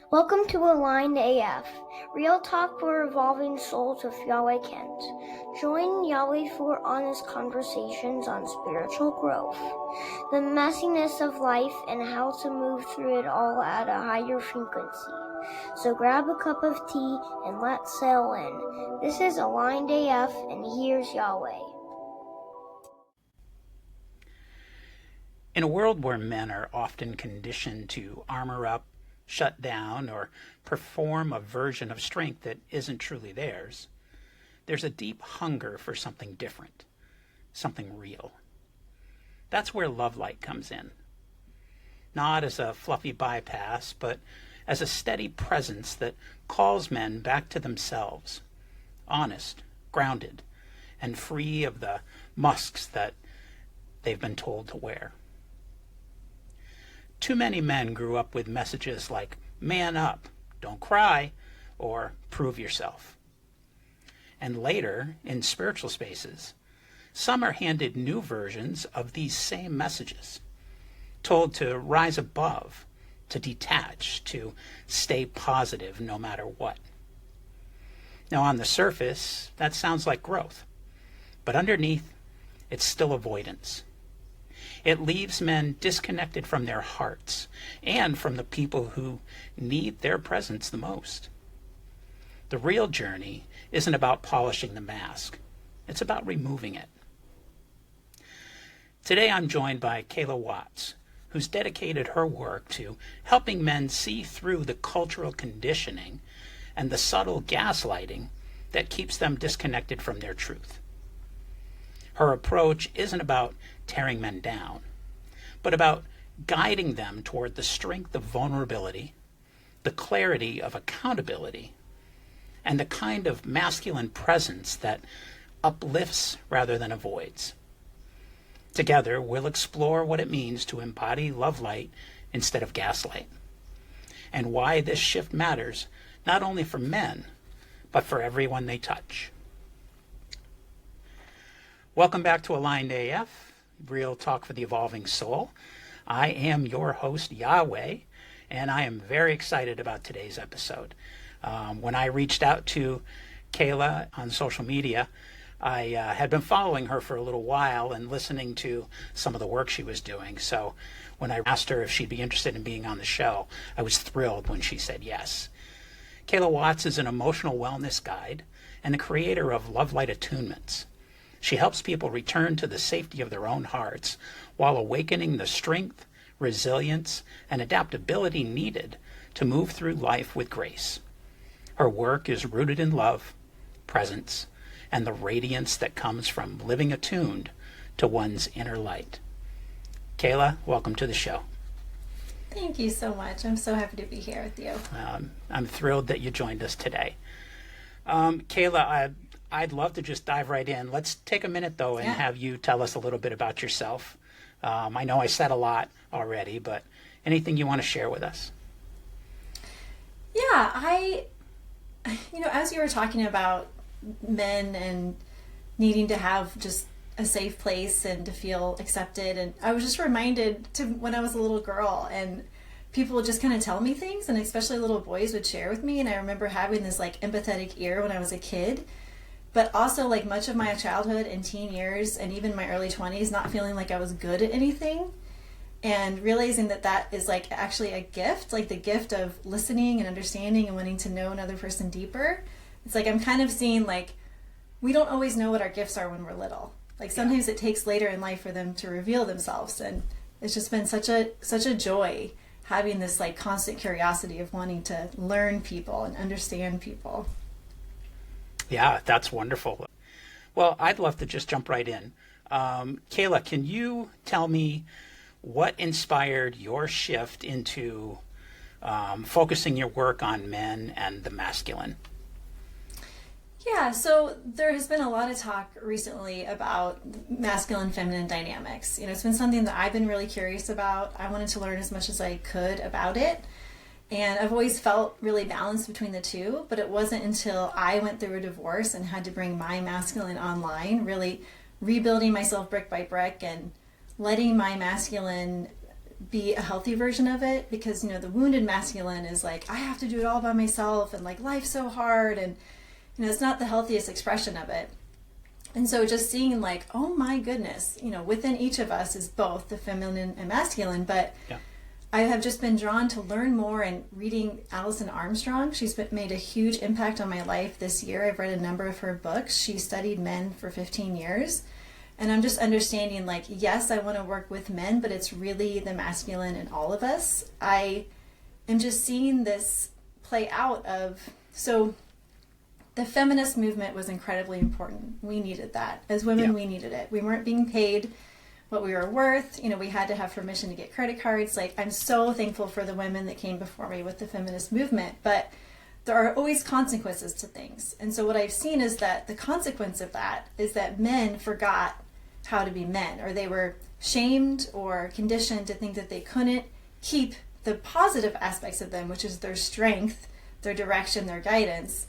Welcome to Aligned AF, real talk for evolving souls with Yahweh Kent. Join Yahweh for honest conversations on spiritual growth, the messiness of life, and how to move through it all at a higher frequency. So grab a cup of tea and let's sail in. This is Aligned AF, and here's Yahweh. In a world where men are often conditioned to armor up, shut down, or perform a version of strength that isn't truly theirs, there's a deep hunger for something different, something real. That's where Love Light comes in. Not as a fluffy bypass, but as a steady presence that calls men back to themselves, honest, grounded, and free of the musks that they've been told to wear. Too many men grew up with messages like, man up, don't cry, or prove yourself. And later, in spiritual spaces, some are handed new versions of these same messages, told to rise above, to detach, to stay positive no matter what. Now, on the surface, that sounds like growth, but underneath, it's still avoidance. It leaves men disconnected from their hearts and from the people who need their presence the most. The real journey isn't about polishing the mask. It's about removing it. Today I'm joined by Kayla Watts, who's dedicated her work to helping men see through the cultural conditioning and the subtle gaslighting that keeps them disconnected from their truth. Her approach isn't about tearing men down, but about guiding them toward the strength of vulnerability, the clarity of accountability, and the kind of masculine presence that uplifts rather than avoids. Together, we'll explore what it means to embody love light instead of gaslight, and why this shift matters not only for men, but for everyone they touch. Welcome back to Aligned AF, real talk for the evolving soul. I am your host, Yahweh, and I am very excited about today's episode. When I reached out to Kayla on social media, I had been following her for a little while and listening to some of the work she was doing. So when I asked her if she'd be interested in being on the show, I was thrilled when she said yes. Kayla Watts is an emotional wellness guide and the creator of Love Light Attunements. She helps people return to the safety of their own hearts while awakening the strength, resilience, and adaptability needed to move through life with grace. Her work is rooted in love, presence, and the radiance that comes from living attuned to one's inner light. Kayla, welcome to the show. Thank you so much. I'm so happy to be here with you. I'm thrilled that you joined us today. Kayla, I'd love to just dive right in. Let's take a minute, though, and have you tell us a little bit about yourself. I know I said a lot already, but anything you want to share with us? Yeah, as you were talking about men and needing to have just a safe place and to feel accepted, and I was just reminded to when I was a little girl and people would just kind of tell me things, and especially little boys would share with me, and I remember having this like empathetic ear when I was a kid. But also, like, much of my childhood and teen years and even my early 20s, not feeling like I was good at anything, and realizing that that is like actually a gift, like the gift of listening and understanding and wanting to know another person deeper. It's like I'm kind of seeing like we don't always know what our gifts are when we're little. Like sometimes it takes later in life for them to reveal themselves, and it's just been such a joy having this like constant curiosity of wanting to learn people and understand people. Yeah, that's wonderful. Well, I'd love to just jump right in. Kayla, can you tell me what inspired your shift into focusing your work on men and the masculine? Yeah, so there has been a lot of talk recently about masculine feminine dynamics. It's been something that I've been really curious about. I wanted to learn as much as I could about it. And I've always felt really balanced between the two, but it wasn't until I went through a divorce and had to bring my masculine online, really rebuilding myself brick by brick and letting my masculine be a healthy version of it, because, you know, the wounded masculine is like, I have to do it all by myself, and like life's so hard, and, you know, it's not the healthiest expression of it. And so just seeing like, oh my goodness, you know, within each of us is both the feminine and masculine. But Yeah. I have just been drawn to learn more, and reading Alison Armstrong. Made a huge impact on my life this year. I've read a number of her books. She studied men for 15 years. And I'm just understanding, like, yes, I want to work with men, but it's really the masculine in all of us. I am just seeing this play out of, so the feminist movement was incredibly important. We needed that. As women, Yeah. we needed it. We weren't being paid what we were worth. You know, we had to have permission to get credit cards. Like, I'm so thankful for the women that came before me with the feminist movement, but there are always consequences to things. And so what I've seen is that the consequence of that is that men forgot how to be men, or they were shamed or conditioned to think that they couldn't keep the positive aspects of them, which is their strength, their direction, their guidance.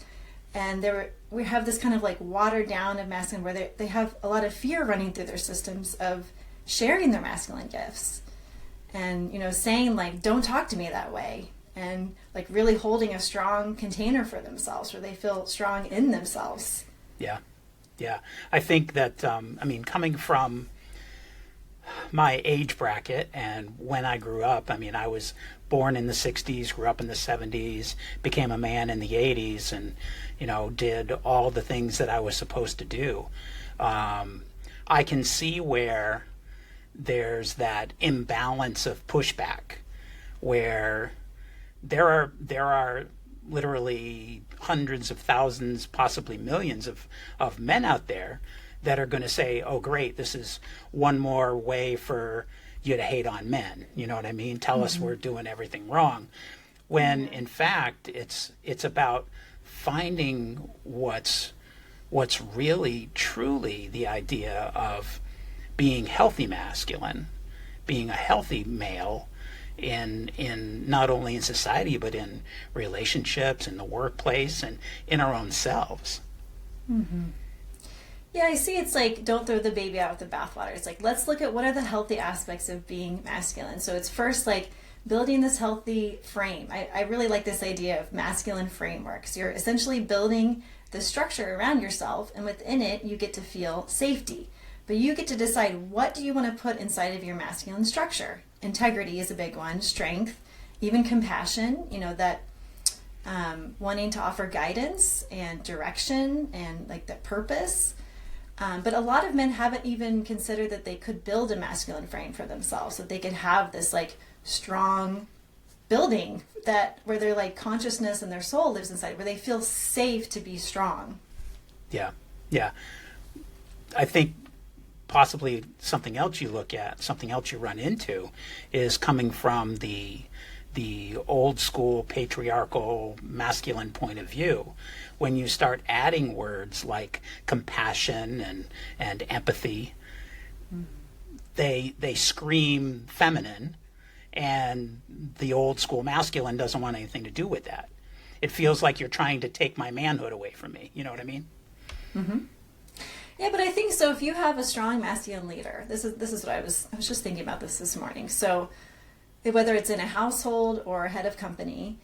And we have this kind of like watered down of masculine, where they have a lot of fear running through their systems of sharing their masculine gifts, and, you know, saying like, don't talk to me that way, and like really holding a strong container for themselves where they feel strong in themselves. Yeah. Yeah. I think that, coming from my age bracket and when I grew up, I was born in the 60s, grew up in the 70s, became a man in the 80s, and, you know, did all the things that I was supposed to do. I can see where there's that imbalance of pushback, where there are literally hundreds of thousands, possibly millions of men out there that are going to say, oh, great, this is one more way for you to hate on men. You know what I mean? Tell us we're doing everything wrong. When in fact, it's about finding what's really, truly the idea of being healthy masculine, being a healthy male, in not only in society, but in relationships, in the workplace, and in our own selves. Mm-hmm. Yeah, I see. It's like, don't throw the baby out with the bathwater. It's like, let's look at what are the healthy aspects of being masculine. So it's first like building this healthy frame. I really like this idea of masculine frameworks. You're essentially building the structure around yourself, and within it, you get to feel safety. But you get to decide, what do you want to put inside of your masculine structure? Integrity is a big one, strength, even compassion, you know, that wanting to offer guidance and direction and like the purpose. But a lot of men haven't even considered that they could build a masculine frame for themselves, that they could have this like strong building that where their like consciousness and their soul lives inside, where they feel safe to be strong. Yeah. Yeah. I think possibly something else you look at, something else you run into, is coming from the old school patriarchal masculine point of view. When you start adding words like compassion and empathy, they scream feminine, and the old school masculine doesn't want anything to do with that. It feels like you're trying to take my manhood away from me. You know what I mean? Mm-hmm. Yeah, but I think so. If you have a strong masculine leader, this is what I was just thinking about this morning. So whether it's in a household or a head of company,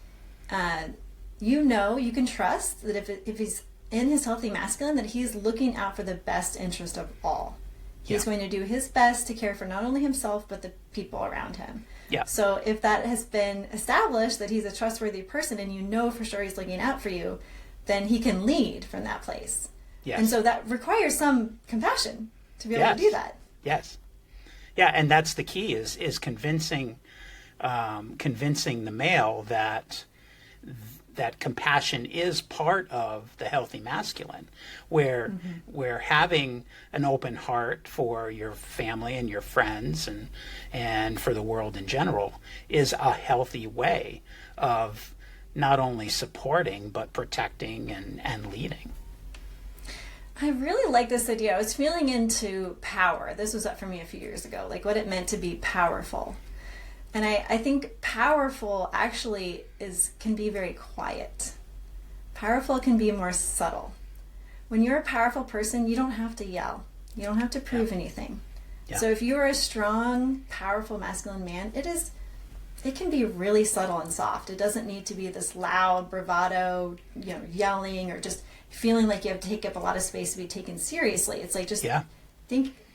you can trust that if he's in his healthy masculine, that he's looking out for the best interest of all. He's going to do his best to care for not only himself, but the people around him. Yeah. So if that has been established, that he's a trustworthy person, and you know for sure he's looking out for you, then he can lead from that place. Yes. And so that requires some compassion to be able to do that. Yes. Yeah, and that's the key is convincing the male that compassion is part of the healthy masculine, where having an open heart for your family and your friends and for the world in general is a healthy way of not only supporting but protecting and leading. I really like this idea. I was feeling into power. This was up for me a few years ago, like what it meant to be powerful. And I think powerful actually can be very quiet. Powerful can be more subtle. When you're a powerful person, you don't have to yell. You don't have to prove anything. Yeah. So if you are a strong, powerful masculine man, it can be really subtle and soft. It doesn't need to be this loud bravado, yelling or just feeling like you have to take up a lot of space to be taken seriously. It's like just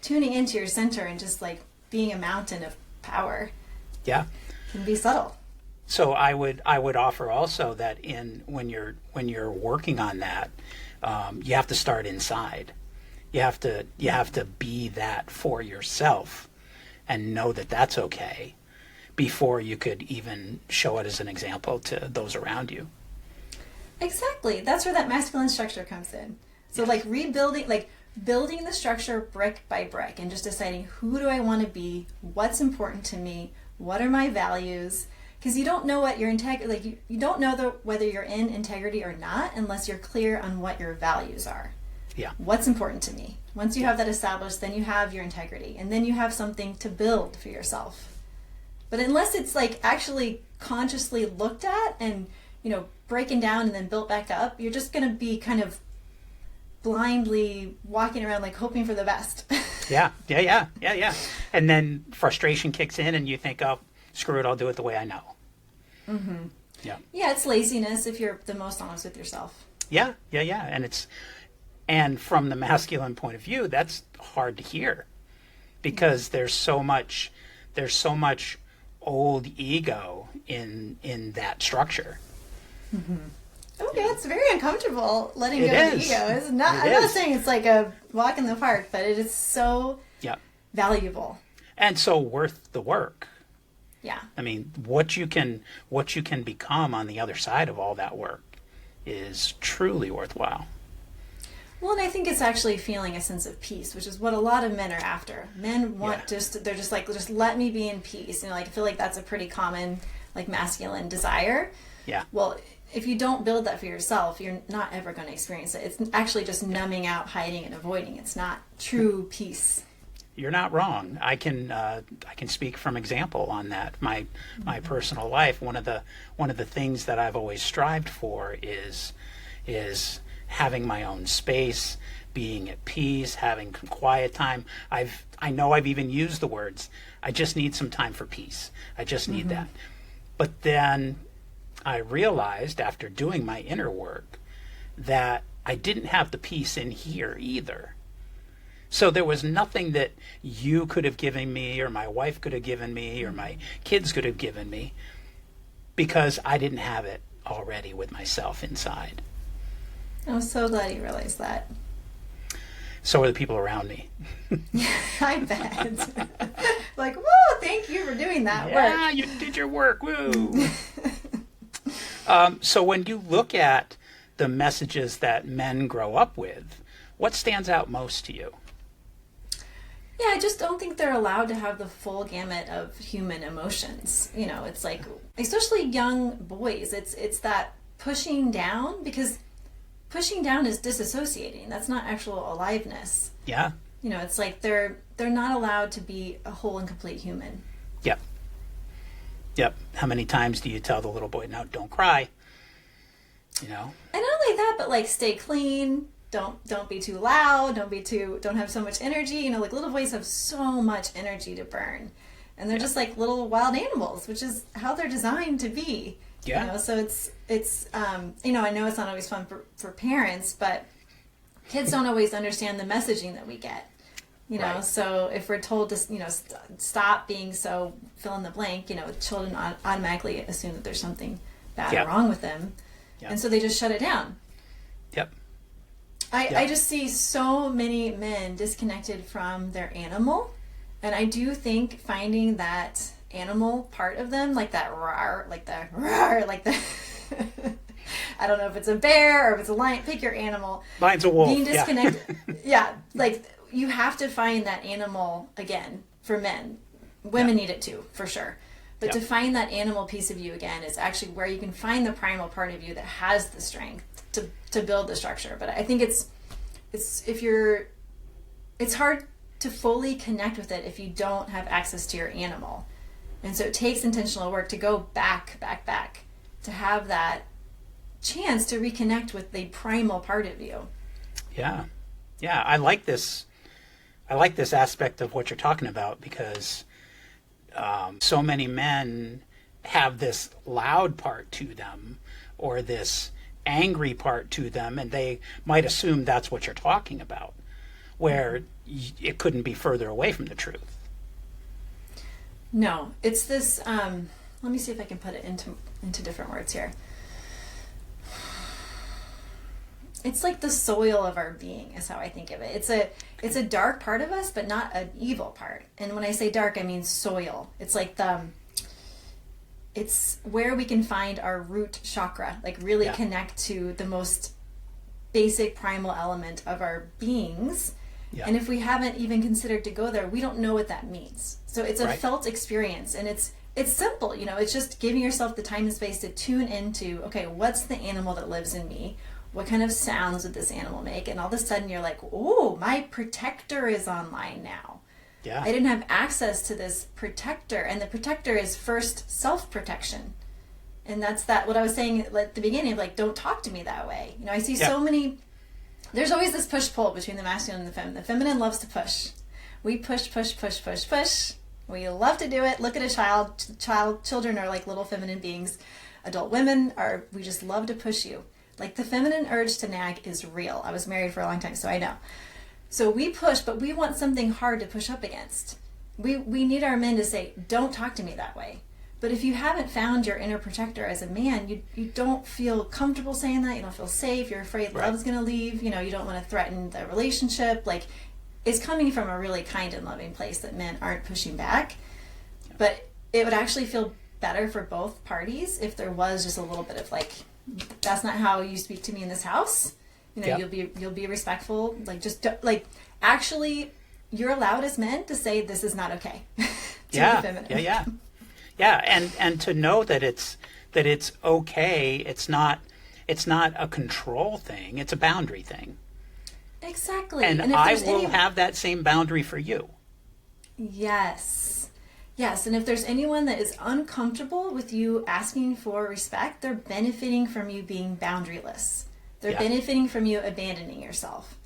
tuning into your center and just like being a mountain of power. Yeah. Can be subtle. So I would offer also that when you're working on that, you have to start inside. You have to be that for yourself and know that that's okay before you could even show it as an example to those around you. Exactly. That's where that masculine structure comes in. So building the structure brick by brick and just deciding, who do I want to be? What's important to me? What are my values? Because you don't know what your integrity, you don't know whether you're in integrity or not unless you're clear on what your values are. Yeah. What's important to me? Once you have that established, then you have your integrity, and then you have something to build for yourself. But unless it's like actually consciously looked at and, breaking down and then built back up, you're just going to be kind of blindly walking around like hoping for the best. Yeah. And then frustration kicks in and you think, oh, screw it, I'll do it the way I know. Mm-hmm. Yeah. Yeah, it's laziness if you're the most honest with yourself. Yeah. And from the masculine point of view, that's hard to hear because there's so much old ego in that structure. Mm-hmm. Okay, it's very uncomfortable letting go of the ego. I'm not saying it's like a walk in the park, but it is so valuable. And so worth the work. Yeah. I mean, what you can become on the other side of all that work is truly worthwhile. Well, and I think it's actually feeling a sense of peace, which is what a lot of men are after. Men want they're just like, just let me be in peace. I feel like that's a pretty common masculine desire. Yeah. Well, if you don't build that for yourself, you're not ever going to experience it. It's actually just numbing out, hiding, and avoiding. It's not true peace. You're not wrong. I can speak from example on that. My personal life. One of the things that I've always strived for is having my own space, being at peace, having quiet time. I know I've even used the words, I just need some time for peace. I just need that. But then I realized after doing my inner work that I didn't have the peace in here either. So there was nothing that you could have given me or my wife could have given me or my kids could have given me because I didn't have it already with myself inside. I'm so glad you realized that. So are the people around me. I bet. Like, whoa, thank you for doing that work. Yeah, you did your work. Woo. So when you look at the messages that men grow up with, what stands out most to you? Yeah, I just don't think they're allowed to have the full gamut of human emotions. It's like, especially young boys, it's that pushing down, because pushing down is disassociating. That's not actual aliveness. Yeah. It's like they're not allowed to be a whole and complete human. Yep. How many times do you tell the little boy, "No, don't cry"? And not only that, but stay clean. Don't be too loud. Don't have so much energy. Little boys have so much energy to burn, and they're just like little wild animals, which is how they're designed to be. Yeah. So it's I know it's not always fun for parents, but kids don't always understand the messaging that we get. Right. So if we're told to stop being so fill in the blank, children automatically assume that there's something bad or wrong with them, and so they just shut it down. Yep. I just see so many men disconnected from their animal, and I do think finding that animal part of them, like that roar, like the I don't know if it's a bear or if it's a lion, pick your animal. Mine's a wolf. Being disconnected. You have to find that animal again for men. Women need it too, for sure. But to find that animal piece of you again is actually where you can find the primal part of you that has the strength to build the structure. But I think it's hard to fully connect with it if you don't have access to your animal. And so it takes intentional work to go back, to have that chance to reconnect with the primal part of you. Yeah. I like this I like this aspect of what you're talking about because so many men have this loud part to them or this angry part to them, and they might assume that's what you're talking about, where it couldn't be further away from the truth. No, it's this, let me see if I can put it into different words here. It's like the soil of our being is how I think of it. It's a dark part of us, but not an evil part. And when I say dark, I mean soil. It's like it's where we can find our root chakra, like really connect to the most basic primal element of our beings. Yeah. And if we haven't even considered to go there, we don't know what that means. So it's a felt experience, and it's simple, it's just giving yourself the time and space to tune into, okay, what's the animal that lives in me? What kind of sounds would this animal make? And all of a sudden you're like, oh, my protector is online now. Yeah. I didn't have access to this protector. And the protector is first self-protection. And that's what I was saying at the beginning, like, don't talk to me that way. I see so many, there's always this push-pull between the masculine and the feminine. The feminine loves to push. We push, push, push, push, push. We love to do it. Look at a child. Children are like little feminine beings. Adult women we just love to push you. Like, the feminine urge to nag is real. I was married for a long time, so I know. So we push, but we want something hard to push up against. We need our men to say, don't talk to me that way. But if you haven't found your inner protector as a man, you don't feel comfortable saying that. You don't feel safe. You're afraid love's going to leave. You don't want to threaten the relationship. Like, it's coming from a really kind and loving place that men aren't pushing back. But it would actually feel better for both parties if there was just a little bit of like, that's not how you speak to me in this house. You'll be respectful. Like, just actually, you're allowed as men to say this is not okay. Yeah. And to know that it's okay. It's not a control thing. It's a boundary thing. Exactly. And I will have that same boundary for you. Yes. And if there's anyone that is uncomfortable with you asking for respect, they're benefiting from you being boundaryless. They're benefiting from you abandoning yourself.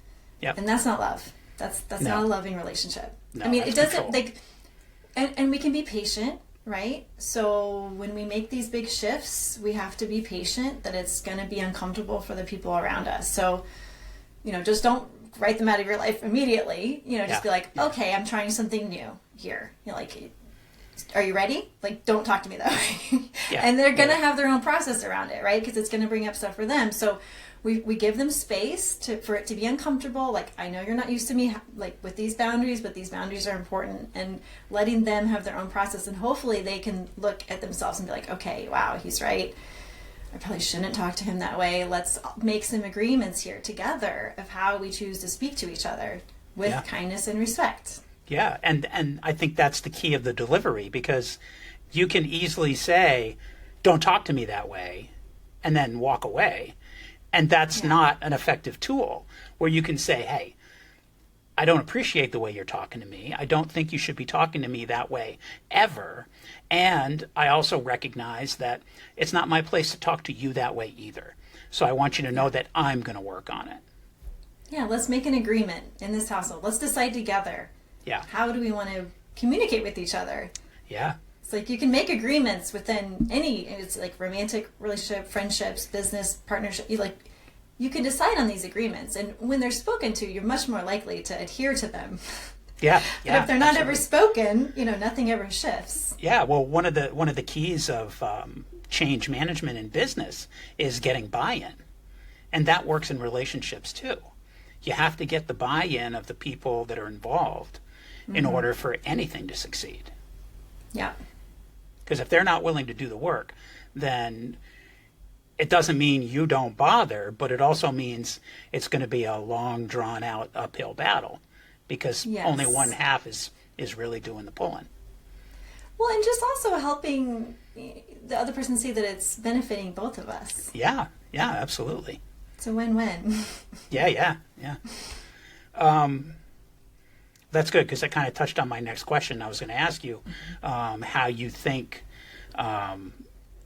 Yep. And that's not love. That's not a loving relationship. No, I mean, it doesn't control. And we can be patient, right? So when we make these big shifts, we have to be patient that it's going to be uncomfortable for the people around us. So, just don't write them out of your life immediately. Just be like, okay, I'm trying something new here. Are you ready? Like, don't talk to me that way. And they're going to have their own process around it, right? Because it's going to bring up stuff for them. So we give them space for it to be uncomfortable. Like, I know you're not used to me like with these boundaries, but these boundaries are important, and letting them have their own process. And hopefully they can look at themselves and be like, okay, wow, he's right. I probably shouldn't talk to him that way. Let's make some agreements here together of how we choose to speak to each other with kindness and respect. Yeah, and I think that's the key of the delivery, because you can easily say, don't talk to me that way, and then walk away. And that's not an effective tool, where you can say, hey, I don't appreciate the way you're talking to me. I don't think you should be talking to me that way ever. And I also recognize that it's not my place to talk to you that way either. So I want you to know that I'm going to work on it. Yeah, let's make an agreement in this household. Let's decide together. Yeah. How do we want to communicate with each other? Yeah. It's like you can make agreements within it's like romantic relationship, friendships, business, partnership. You can decide on these agreements. And when they're spoken to, you're much more likely to adhere to them. Yeah. But if they're not ever spoken, nothing ever shifts. Yeah. Well, one of the keys of change management in business is getting buy-in. And that works in relationships too. You have to get the buy-in of the people that are involved in order for anything to succeed. Yeah. Because if they're not willing to do the work, then it doesn't mean you don't bother, but it also means it's going to be a long, drawn-out uphill battle, because only one half is really doing the pulling. Well, and just also helping the other person see that it's benefiting both of us. Yeah, absolutely. It's a win-win. Yeah. That's good, because that kind of touched on my next question. I was going to ask you how you think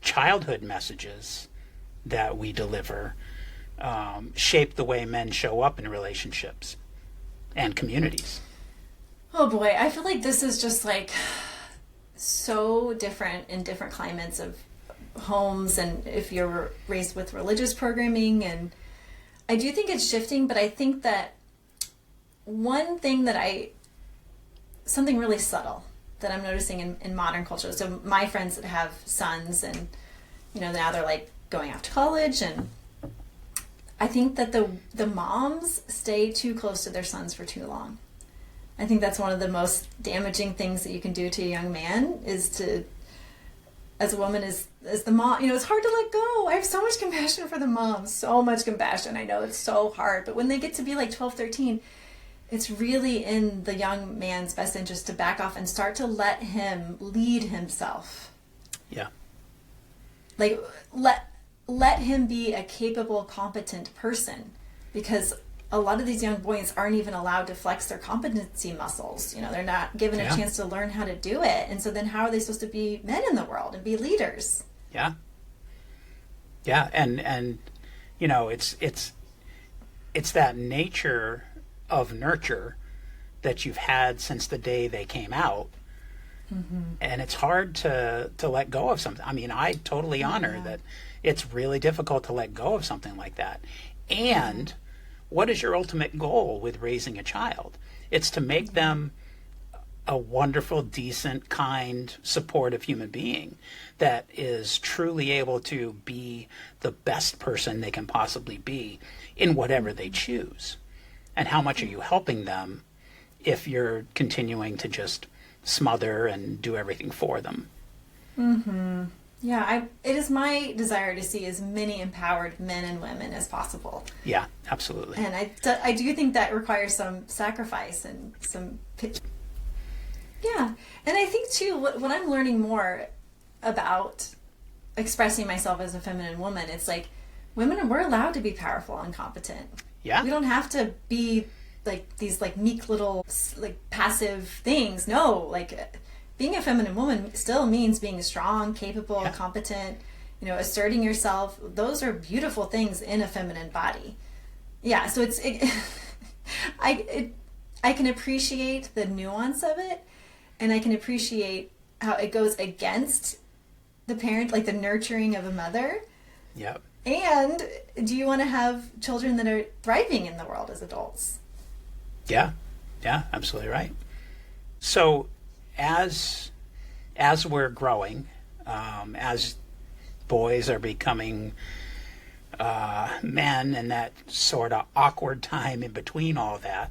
childhood messages that we deliver shape the way men show up in relationships and communities. Oh boy, I feel like this is just like so different in different climates of homes, and if you're raised with religious programming, and I do think it's shifting, but I think that one thing something really subtle that I'm noticing in modern culture. So my friends that have sons, and now they're like going off to college, and I think that the moms stay too close to their sons for too long. I think that's one of the most damaging things that you can do to a young man, is to, as a woman, as the mom, it's hard to let go. I have so much compassion for the moms, so much compassion. I know it's so hard, but when they get to be like 12, 13, it's really in the young man's best interest to back off and start to let him lead himself. Yeah. Like, let him be a capable, competent person, because a lot of these young boys aren't even allowed to flex their competency muscles. They're not given a chance to learn how to do it. And so then how are they supposed to be men in the world and be leaders? Yeah. Yeah. And it's that nature of nurture that you've had since the day they came out. Mm-hmm. And it's hard to let go of something. I mean, I totally honor that it's really difficult to let go of something like that. And what is your ultimate goal with raising a child? It's to make them a wonderful, decent, kind, supportive human being that is truly able to be the best person they can possibly be in whatever they choose. And how much are you helping them if you're continuing to just smother and do everything for them? Mm-hmm. Yeah, it is my desire to see as many empowered men and women as possible. Yeah, absolutely. And I do think that requires some sacrifice and some... Yeah, and I think too, what I'm learning more about expressing myself as a feminine woman, it's like, women, we're allowed to be powerful and competent. Yeah. We don't have to be like these like meek little like passive things. No, like... Being a feminine woman still means being strong, capable, competent, asserting yourself. Those are beautiful things in a feminine body. Yeah, so I can appreciate the nuance of it, and I can appreciate how it goes against the parent, like the nurturing of a mother. Yep. And do you want to have children that are thriving in the world as adults? Yeah, absolutely right. So, as we're growing, as boys are becoming men, and that sort of awkward time in between all that,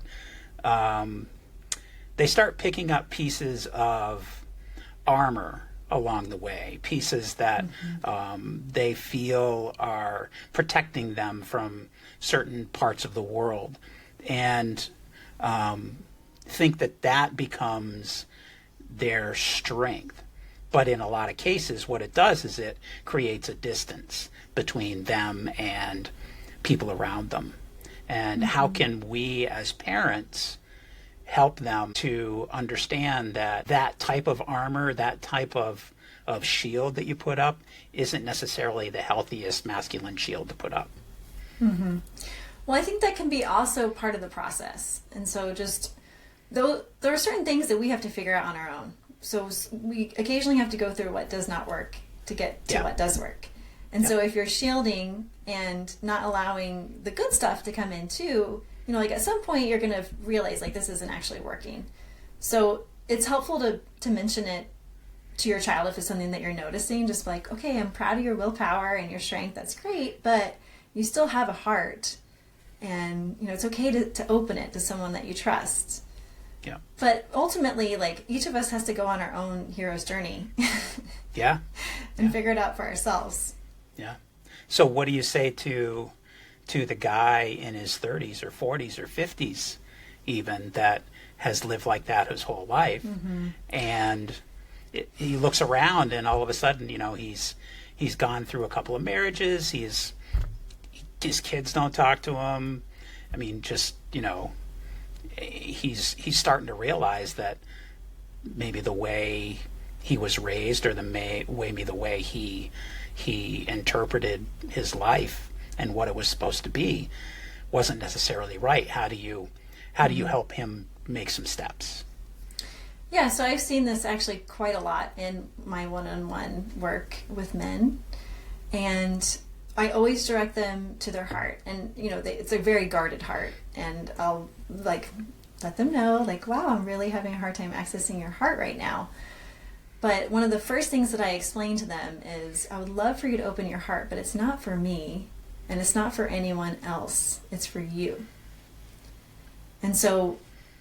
they start picking up pieces of armor along the way, pieces that they feel are protecting them from certain parts of the world, and think that becomes their strength. But in a lot of cases, what it does is it creates a distance between them and people around them. And how can we as parents help them to understand that type of armor, that type of shield that you put up isn't necessarily the healthiest masculine shield to put up? Mm-hmm. Well, I think that can be also part of the process. And so though there are certain things that we have to figure out on our own. So we occasionally have to go through what does not work to get to what does work. And so if you're shielding and not allowing the good stuff to come in too, like at some point you're going to realize like this isn't actually working. So it's helpful to mention it to your child if it's something that you're noticing. Just like, okay, I'm proud of your willpower and your strength. That's great. But you still have a heart. And, it's okay to open it to someone that you trust. Yeah. But ultimately, like, each of us has to go on our own hero's journey. Yeah. And figure it out for ourselves. Yeah. So what do you say to the guy in his 30s or 40s or 50s even that has lived like that his whole life? Mm-hmm. And he looks around and all of a sudden, he's gone through a couple of marriages. His kids don't talk to him. I mean, just, he's starting to realize that maybe the way he was raised, or maybe the way he interpreted his life and what it was supposed to be wasn't necessarily right. How do you help him make some steps? Yeah, so I've seen this actually quite a lot in my one-on-one work with men. And I always direct them to their heart. And, it's a very guarded heart. And I'll, like, let them know, like, wow, I'm really having a hard time accessing your heart right now. But one of the first things that I explain to them is, I would love for you to open your heart, but it's not for me, and it's not for anyone else. It's for you. And so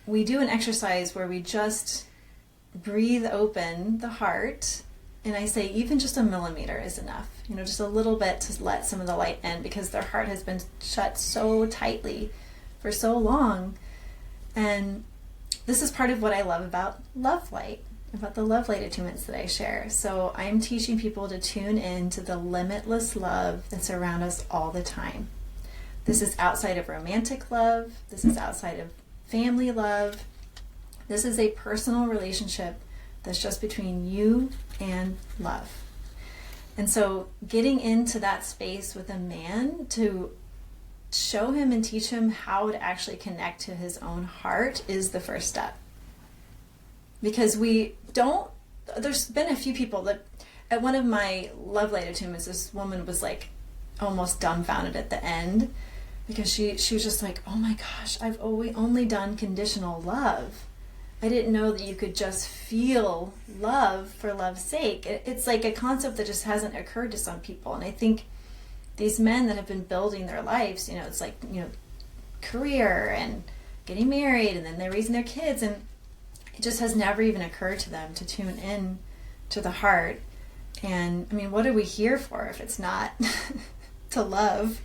we do an exercise where we just breathe open the heart, and I say even just a millimeter is enough, just a little bit to let some of the light in, because their heart has been shut so tightly for so long. And this is part of what I love about love light, about the love light attunements that I share. So I'm teaching people to tune in to the limitless love that's around us all the time. This is outside of romantic love. This is outside of family love. This is a personal relationship that's just between you and love. And so getting into that space with a man to show him and teach him how to actually connect to his own heart is the first step. Because there's been a few people that, at one of my love light attunements, this woman was like almost dumbfounded at the end, because she was just like, oh my gosh, I've only done conditional love. I didn't know that you could just feel love for love's sake. It's like a concept that just hasn't occurred to some people. And I think these men that have been building their lives, it's like, career and getting married, and then they're raising their kids, and it just has never even occurred to them to tune in to the heart. And I mean, what are we here for if it's not to love?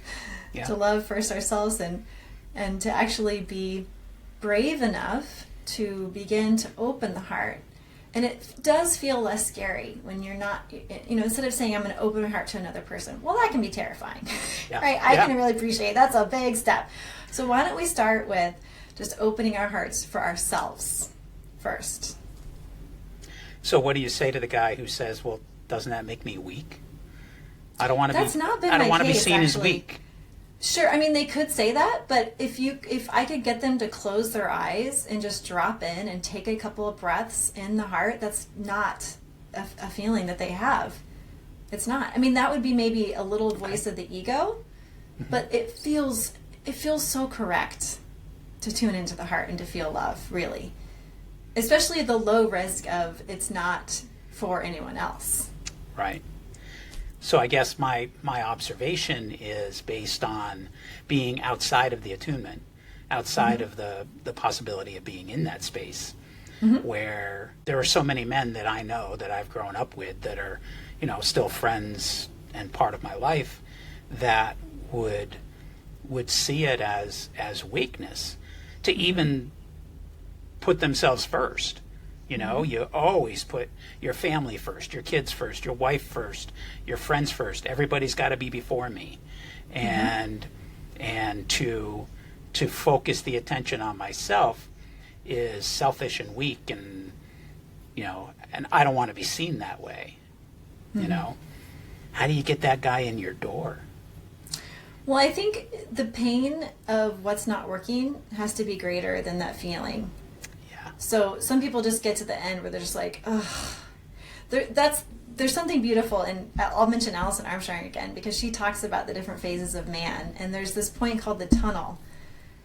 Yeah. To love first ourselves, and to actually be brave enough to begin to open the heart. And it does feel less scary when you're not, instead of saying I'm going to open my heart to another person. Well, that can be terrifying, yeah. Right? I can really appreciate that's a big step. So why don't we start with just opening our hearts for ourselves first? So what do you say to the guy who says, well, doesn't that make me weak? I don't want to be seen as weak. Sure, I mean, they could say that, but if I could get them to close their eyes and just drop in and take a couple of breaths in the heart, that's not a feeling that they have. It's not. I mean, that would be maybe a little voice of the ego, but it feels so correct to tune into the heart and to feel love, really. Especially the low risk of it's not for anyone else. Right. So I guess my observation is based on being outside of the attunement, outside of the possibility of being in that space, where there are so many men that I know that I've grown up with that are, still friends and part of my life, that would see it as weakness to even put themselves first. You always put your family first, your kids first, your wife first, your friends first. Everybody's got to be before me. And to focus the attention on myself is selfish and weak, and and I don't want to be seen that way. How do you get that guy in your door? Well, I think the pain of what's not working has to be greater than that feeling. So some people just get to the end where they're just like, ugh. There's something beautiful, and I'll mention Alison Armstrong again, because she talks about the different phases of man, and there's this point called the tunnel.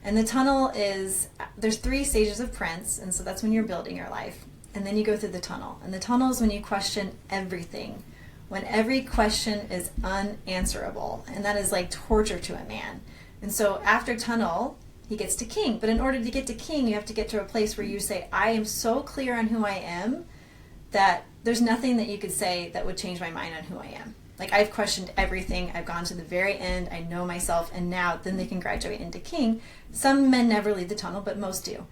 And the tunnel there's 3 stages of Prince, and so that's when you're building your life. And then you go through the tunnel. And the tunnel is when you question everything, when every question is unanswerable, and that is like torture to a man. And so after tunnel, he gets to king. But in order to get to king, you have to get to a place where you say, I am so clear on who I am that there's nothing that you could say that would change my mind on who I am. Like, I've questioned everything. I've gone to the very end. I know myself. And now then they can graduate into king. Some men never leave the tunnel, but most do.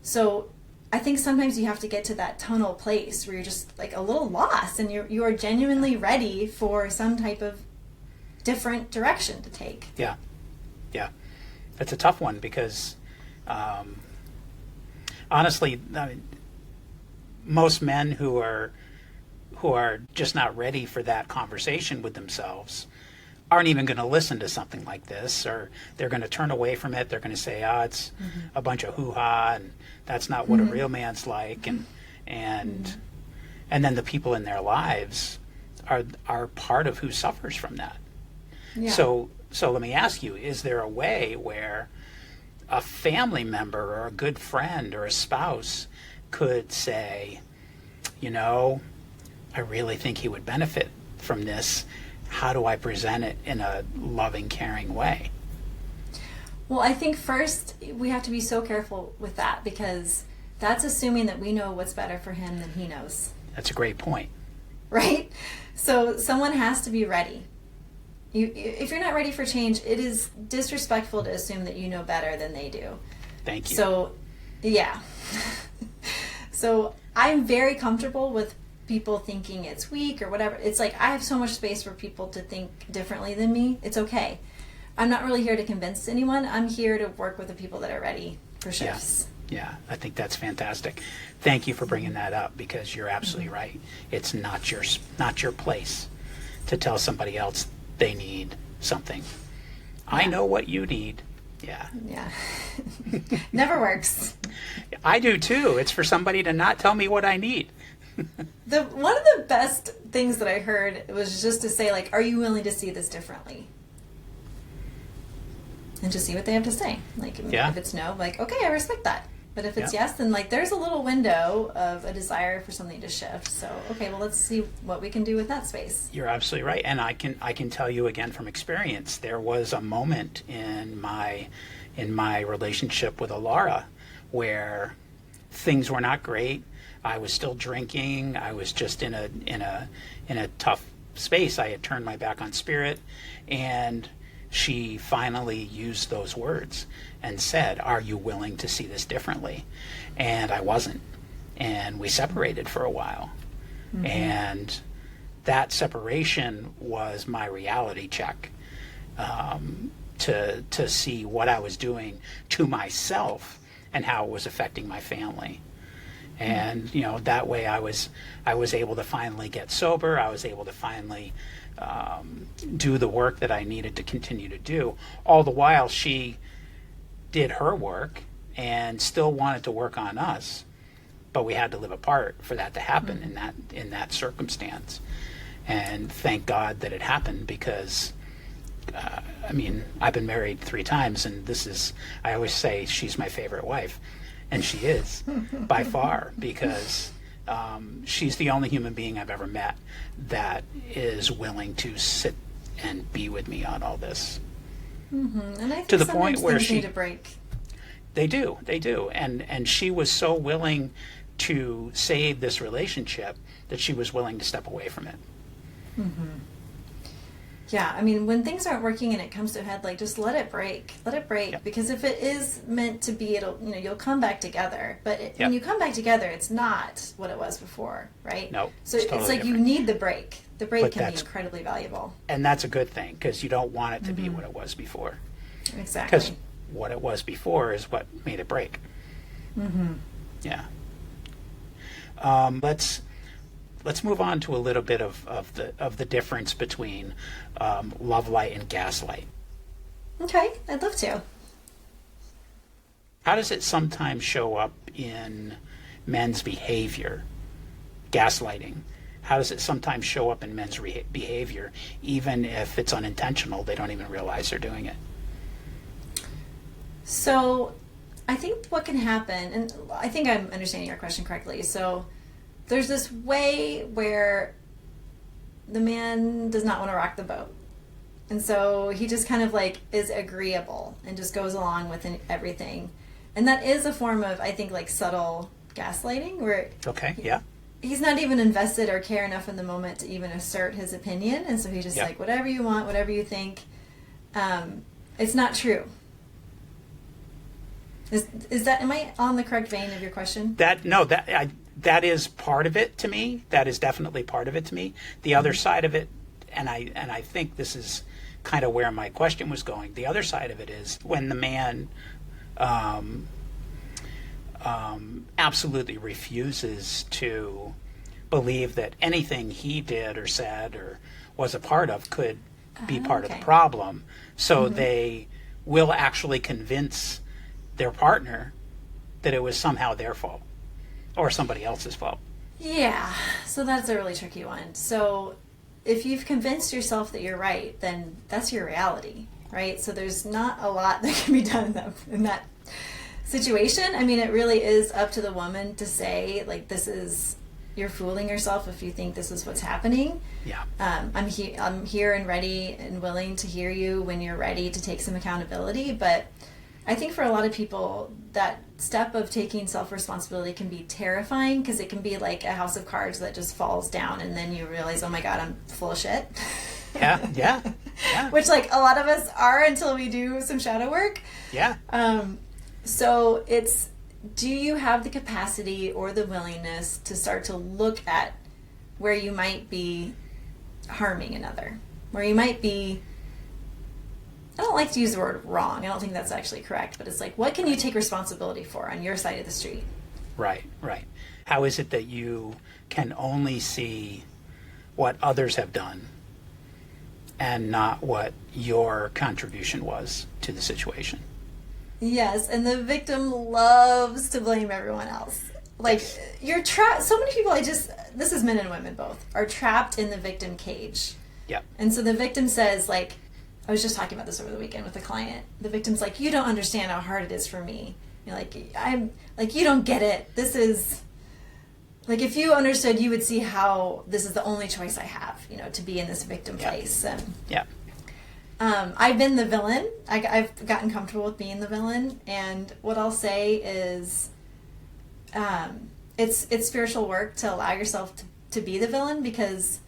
So I think sometimes you have to get to that tunnel place where you're just like a little lost, and you are genuinely ready for some type of different direction to take. Yeah. It's a tough one because, honestly, most men who are just not ready for that conversation with themselves aren't even going to listen to something like this, or they're going to turn away from it. They're going to say, it's a bunch of hoo-ha, and that's not what a real man's like. and and then the people in their lives are part of who suffers from that. Yeah. So let me ask you, is there a way where a family member or a good friend or a spouse could say, you know, I really think he would benefit from this. How do I present it in a loving, caring way? Well, I think first we have to be so careful with that, because that's assuming that we know what's better for him than he knows. That's a great point. Right? So someone has to be ready. If you're not ready for change, it is disrespectful to assume that you know better than they do. Thank you. So, yeah. So I'm very comfortable with people thinking it's weak or whatever. It's like I have so much space for people to think differently than me. It's okay. I'm not really here to convince anyone. I'm here to work with the people that are ready for shifts. Yeah, I think that's fantastic. Thank you for bringing that up, because you're absolutely right. It's not your place to tell somebody else they need something. I know what you need. Yeah. Yeah. Never works. I do too. It's for somebody to not tell me what I need. One of the best things that I heard was just to say, like, are you willing to see this differently? And just see what they have to say. Like, if it's no, like, okay, I respect that. But if it's yes, then like there's a little window of a desire for something to shift. So, okay, well, let's see what we can do with that space. You're absolutely right. And I can tell you again from experience, there was a moment in my relationship with Alara where things were not great. I was still drinking. I was just in a tough space. I had turned my back on spirit, and she finally used those words and said, "Are you willing to see this differently?" And I wasn't. And we separated for a while. And that separation was my reality check, to see what I was doing to myself and how it was affecting my family. And that way I was able to finally get sober. I was able to finally do the work that I needed to continue to do. All the while she did her work and still wanted to work on us, but we had to live apart for that to happen in that circumstance. And thank God that it happened, because I've been married 3 times, and I always say she's my favorite wife, and she is by far, because she's the only human being I've ever met that is willing to sit and be with me on all this. And I think to the point where she need a break. They do, and she was so willing to save this relationship that she was willing to step away from it. Yeah, when things aren't working and it comes to a head, like, just let it break, Yep. because if it is meant to be, you'll come back together. But Yep. when you come back together, it's not what it was before, right? No, so it's it's totally like you different. need the break. The break But can be that's- incredibly valuable. And that's a good thing, because you don't want it to be what it was before. Exactly. Because what it was before is what made it break. Yeah. Let's move on to a little bit of the difference between love light and gaslight. Okay, I'd love to. How does it sometimes show up in men's behavior? Gaslighting. How does it sometimes show up in men's behavior, even if it's unintentional? They don't even realize they're doing it. So I think what can happen, and I think I'm understanding your question correctly. So there's this way where the man does not want to rock the boat. And so he just kind of like is agreeable and just goes along with everything. And that is a form of, I think, like subtle gaslighting, where Okay, yeah. he's not even invested or care enough in the moment to even assert his opinion. And so he's just like, whatever you want, whatever you think. It's not true. Is that, am I on the correct vein of your question? That is part of it to me. That is definitely part of it to me. The other side of it, and I think this is kind of where my question was going. The other side of it is when the man absolutely refuses to believe that anything he did or said or was a part of could be part of the problem. So they will actually convince their partner that it was somehow their fault. or somebody else's fault. Yeah, so that's a really tricky one. So if you've convinced yourself that you're right, then that's your reality, right? So there's not a lot that can be done in that situation. I mean, it really is up to the woman to say, like, you're fooling yourself if you think this is what's happening. Yeah. I'm here and ready and willing to hear you when you're ready to take some accountability. But I think for a lot of people, that step of taking self-responsibility can be terrifying, because it can be like a house of cards that just falls down, and then you realize, oh my God, I'm full of shit. Yeah. Which, like, a lot of us are until we do some shadow work. Yeah. So it's, do you have the capacity or the willingness to start to look at where you might be harming another, where you might be, I don't like to use the word wrong. I don't think that's actually correct, but it's like, what can you take responsibility for on your side of the street? Right. How is it that you can only see what others have done and not what your contribution was to the situation? Yes, and the victim loves to blame everyone else. Like, you're trapped. So many people, this is men and women both, are trapped in the victim cage. Yep. And so the victim says, like, I was just talking about this over the weekend with a client. The victim's like, you don't understand how hard it is for me. You're like, I'm like, you don't get it. This is, like, if you understood, you would see how this is the only choice I have, to be in this victim place. Yeah. I've been the villain. I've gotten comfortable with being the villain. And what I'll say is, it's spiritual work to allow yourself to be the villain, because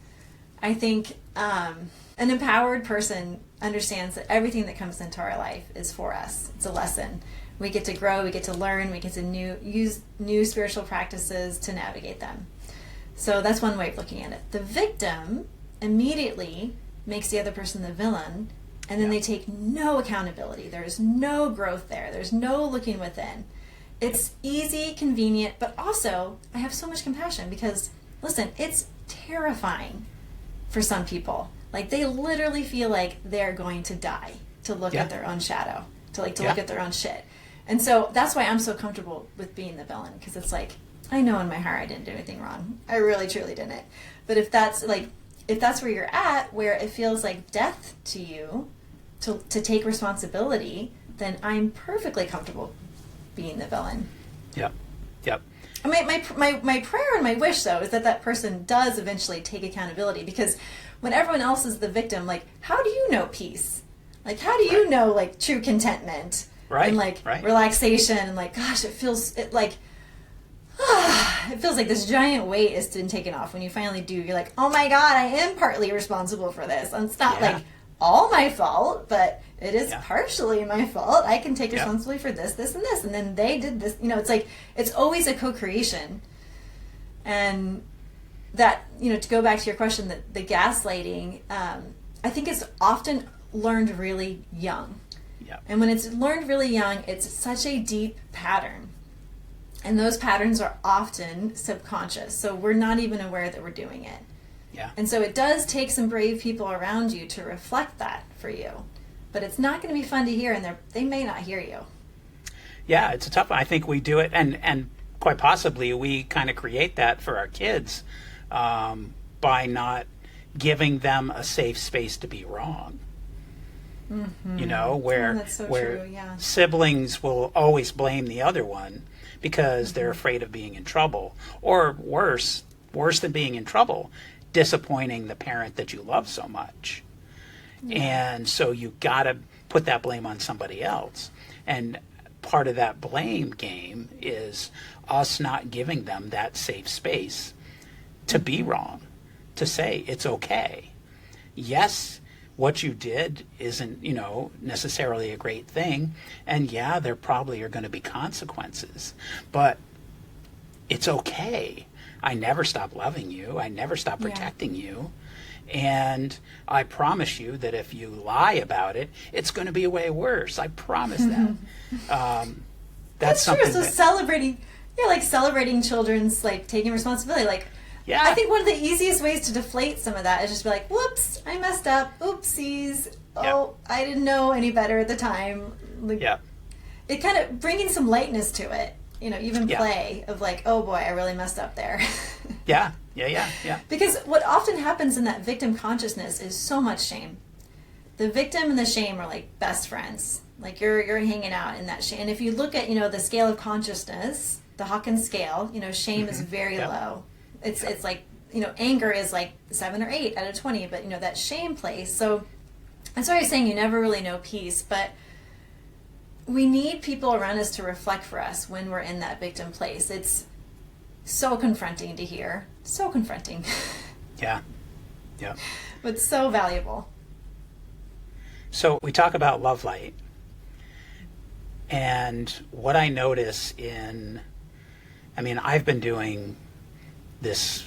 I think an empowered person understands that everything that comes into our life is for us. It's a lesson. We get to grow, we get to learn, we get to use new spiritual practices to navigate them. So that's one way of looking at it. The victim immediately makes the other person the villain, and then they take no accountability. There's no growth there. There's no looking within. It's easy, convenient, but also I have so much compassion, because, listen, it's terrifying for some people. Like, they literally feel like they're going to die to look at their own shadow, to look at their own shit. And so that's why I'm so comfortable with being the villain, because it's like, I know in my heart I didn't do anything wrong. I really, truly didn't. But if that's where you're at, where it feels like death to you to take responsibility, then I'm perfectly comfortable being the villain. Yep. My prayer and my wish, though, is that person does eventually take accountability, because when everyone else is the victim, like, how do you know peace? Like, how do you know, like, true contentment? Right. And, like, relaxation, and, like, gosh, it feels like this giant weight has been taken off when you finally do. You're like, oh my God, I am partly responsible for this. And it's not like all my fault, but it is partially my fault. I can take responsibility for this, this, and this. And then they did this. It's like, it's always a co-creation. And that, to go back to your question, the gaslighting, I think it's often learned really young. Yep. And when it's learned really young, it's such a deep pattern. And those patterns are often subconscious. So we're not even aware that we're doing it. Yeah. And so it does take some brave people around you to reflect that for you. But it's not going to be fun to hear, and they may not hear you. Yeah, it's a tough one. I think we do it, and quite possibly we kind of create that for our kids by not giving them a safe space to be wrong. Mm-hmm. Where that's so where true, yeah. siblings will always blame the other one because they're afraid of being in trouble, or worse than being in trouble, disappointing the parent that you love so much. And so you got to put that blame on somebody else. And part of that blame game is us not giving them that safe space to be wrong, to say it's okay. Yes, what you did isn't, necessarily a great thing. And there probably are going to be consequences, but it's okay. I never stop loving you. I never stop protecting you. And I promise you that if you lie about it, it's going to be way worse. I promise that. That's something. True. So celebrating children's, like, taking responsibility. Like, I think one of the easiest ways to deflate some of that is just be like, whoops, I messed up. Oopsies. Oh, I didn't know any better at the time. Like, it kind of bringing some lightness to it. even play of like, oh boy, I really messed up there. Yeah. Because what often happens in that victim consciousness is so much shame. The victim and the shame are like best friends. Like you're hanging out in that shame. And if you look at, the scale of consciousness, the Hawkins scale, shame is very low. It's like, anger is like 7 or 8 out of 20, but that shame place. So that's why I was saying you never really know peace, but we need people around us to reflect for us when we're in that victim place. It's so confronting to hear. So confronting. Yeah. But so valuable. So we talk about love light. And what I notice I've been doing this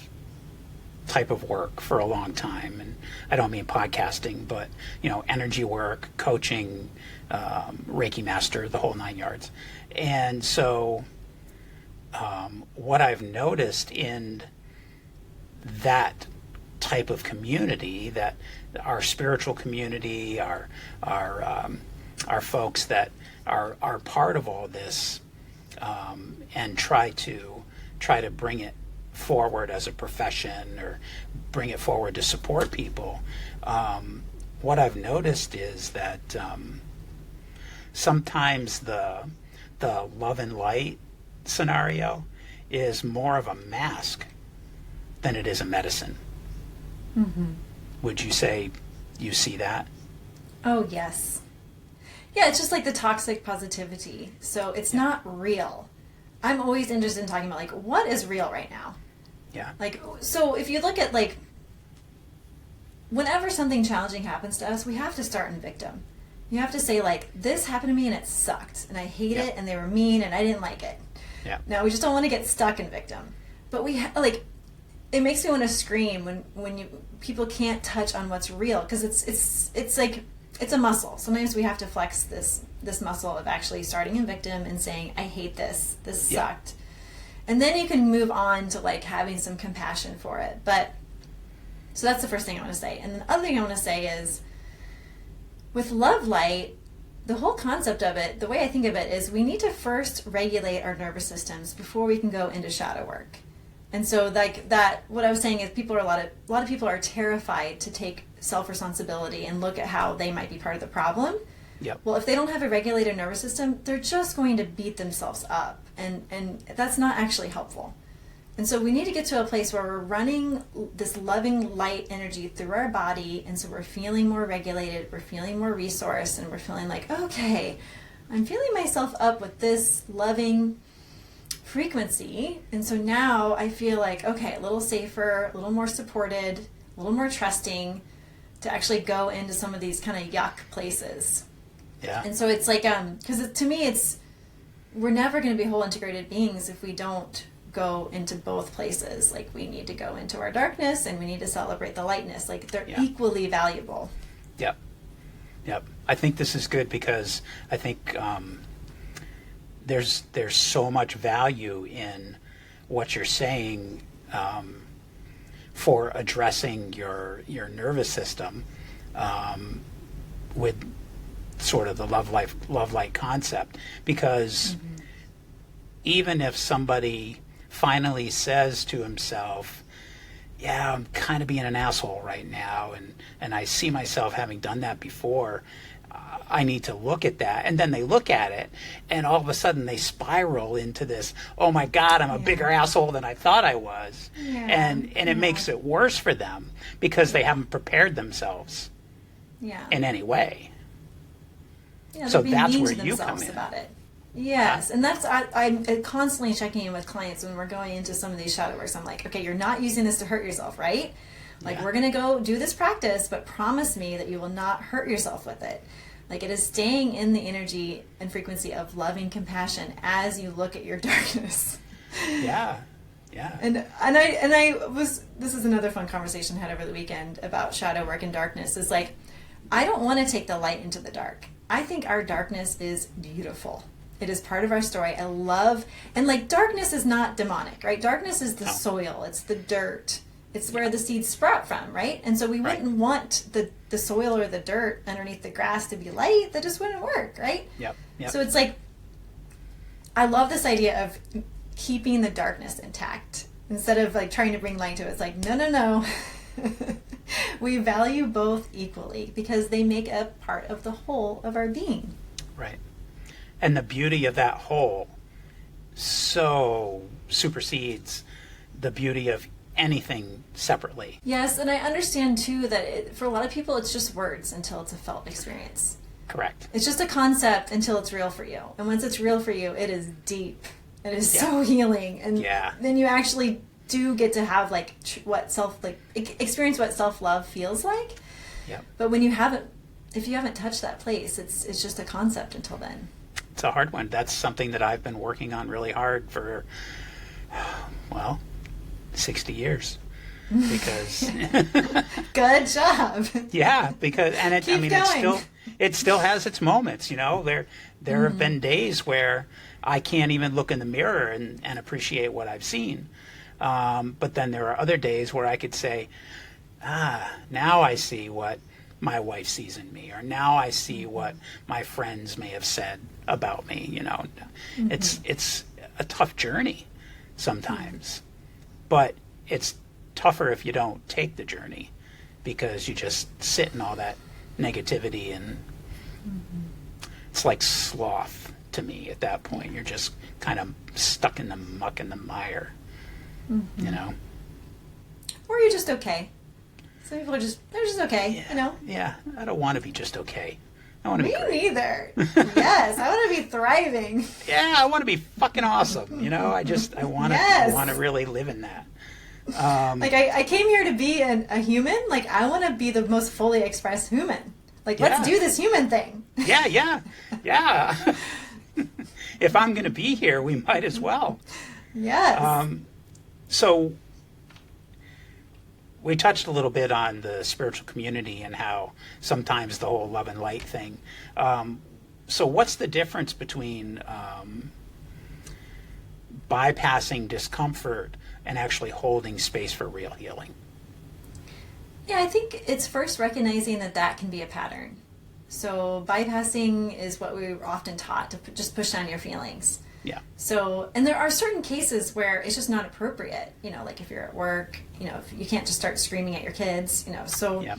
type of work for a long time. And I don't mean podcasting, but, energy work, coaching, Reiki master, the whole 9 yards. And so what I've noticed in that type of community, that our spiritual community, our folks that are part of all this, and try to bring it forward as a profession or bring it forward to support people. What I've noticed is that sometimes the love and light scenario is more of a mask than it is a medicine. Mm-hmm. Would you say you see that? Oh, yes. Yeah, it's just like the toxic positivity. So it's not real. I'm always interested in talking about like what is real right now. Yeah. Like, so if you look at like whenever something challenging happens to us, we have to start in victim. You have to say like, this happened to me and it sucked and I hate it and they were mean and I didn't like it. Yeah. Now we just don't want to get stuck in victim. But it makes me want to scream when people can't touch on what's real, because it's like it's a muscle. Sometimes we have to flex this muscle of actually starting in victim and saying, I hate this sucked. And then you can move on to like having some compassion for it. But so that's the first thing I want to say. And the other thing I want to say is with love light, the whole concept of it, the way I think of it is we need to first regulate our nervous systems before we can go into shadow work. And so like that, what I was saying is a lot of people are terrified to take self-responsibility and look at how they might be part of the problem. Yep. Well, if they don't have a regulated nervous system, they're just going to beat themselves up. And that's not actually helpful. And so we need to get to a place where we're running this loving light energy through our body. And so we're feeling more regulated, we're feeling more resourced, and we're feeling like, okay, I'm feeling myself up with this loving frequency. And so now I feel like, okay, a little safer, a little more supported, a little more trusting to actually go into some of these kind of yuck places. Yeah. And so it's like, because to me, we're never going to be whole integrated beings if we don't go into both places. Like we need to go into our darkness and we need to celebrate the lightness. Like they're equally valuable. Yep. I think this is good because I think there's so much value in what you're saying for addressing your nervous system with sort of the love light concept, because even if somebody finally says to himself, yeah, I'm kind of being an asshole right now, and I see myself having done that before, I need to look at that. And then they look at it, and all of a sudden they spiral into this, oh my God, I'm a bigger asshole than I thought I was. And it makes it worse for them because they haven't prepared themselves in any way. So that's where you come in. About it. Yes, and that's I'm constantly checking in with clients when we're going into some of these shadow works. I'm like, okay, you're not using this to hurt yourself, right? Like we're going to go do this practice, but promise me that you will not hurt yourself with it. Like it is staying in the energy and frequency of loving compassion as you look at your darkness. Yeah. And I was, this is another fun conversation I had over the weekend about shadow work and darkness, is like, I don't want to take the light into the dark. I think our darkness is beautiful. It is part of our story. I love, and like darkness is not demonic, right? Darkness is the soil. It's the dirt. It's where the seeds sprout from, right? And so we wouldn't want the soil or the dirt underneath the grass to be light. That just wouldn't work, right? Yep. So it's like, I love this idea of keeping the darkness intact instead of like trying to bring light to it. It's like, no. We value both equally because they make up part of the whole of our being. Right. And the beauty of that whole so supersedes the beauty of anything separately. Yes, and I understand too that for a lot of people it's just words until it's a felt experience. Correct. It's just a concept until it's real for you. And once it's real for you, it is deep. It is so healing. And then you actually do get to have like experience what self-love feels like. Yeah. But if you haven't touched that place, it's just a concept until then. It's a hard one. That's something that I've been working on really hard for, 60 years. Because good job. Yeah, because it still has its moments, There have been days where I can't even look in the mirror and appreciate what I've seen. But then there are other days where I could say, now I see what my wife sees in me, or now I see what my friends may have said about me, It's a tough journey sometimes, but it's tougher if you don't take the journey because you just sit in all that negativity, and it's like sloth to me at that point. You're just kind of stuck in the muck and the mire, Or you're just okay. Some people they're just okay, Yeah, I don't want to be just okay. I want to be great. Me neither. Yes, I want to be thriving. Yeah, I want to be fucking awesome. I want to really live in that. I came here to be a human. Like, I want to be the most fully expressed human. Like, let's do this human thing. Yeah. If I'm going to be here, we might as well. Yes. So we touched a little bit on the spiritual community and how sometimes the whole love and light thing. So what's the difference between bypassing discomfort and actually holding space for real healing? Yeah, I think it's first recognizing that can be a pattern. So bypassing is what we were often taught, to just push down your feelings. Yeah. So, and there are certain cases where it's just not appropriate, like if you're at work, if you can't just start screaming at your kids, so yeah.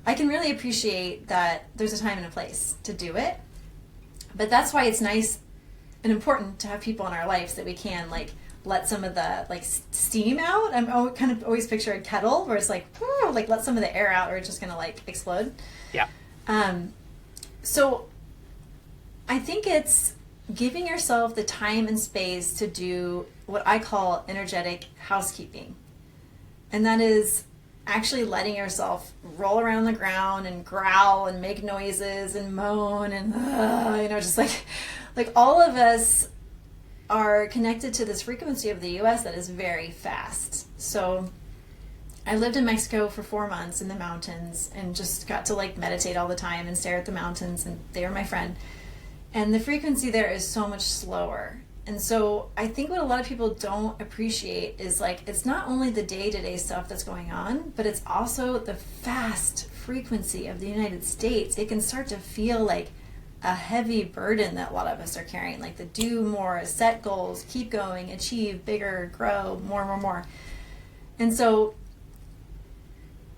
I can really appreciate that there's a time and a place to do it. But that's why it's nice and important to have people in our lives that we can let some of the steam out. I'm kind of always picture a kettle where it's let some of the air out or it's just going to explode. Yeah. So I think it's giving yourself the time and space to do what I call energetic housekeeping. And that is actually letting yourself roll around the ground and growl and make noises and moan and, just like all of us are connected to this frequency of the U.S. that is very fast. So I lived in Mexico for 4 months in the mountains and just got to meditate all the time and stare at the mountains, and they were my friend. And the frequency there is so much slower. And so I think what a lot of people don't appreciate is it's not only the day-to-day stuff that's going on, but it's also the fast frequency of the United States. It can start to feel like a heavy burden that a lot of us are carrying, the do more, set goals, keep going, achieve bigger, grow, more. And so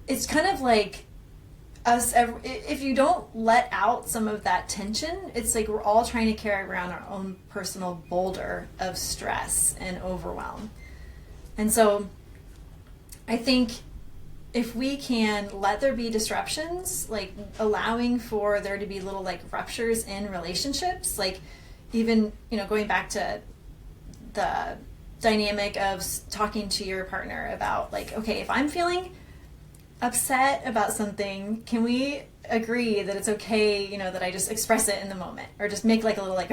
it's kind of like us, if you don't let out some of that tension, it's like we're all trying to carry around our own personal boulder of stress and overwhelm. And so I think if we can let there be disruptions, allowing for there to be little ruptures in relationships, even, going back to the dynamic of talking to your partner about okay, if I'm feeling upset about something, can we agree that it's okay, that I just express it in the moment, or just make a little a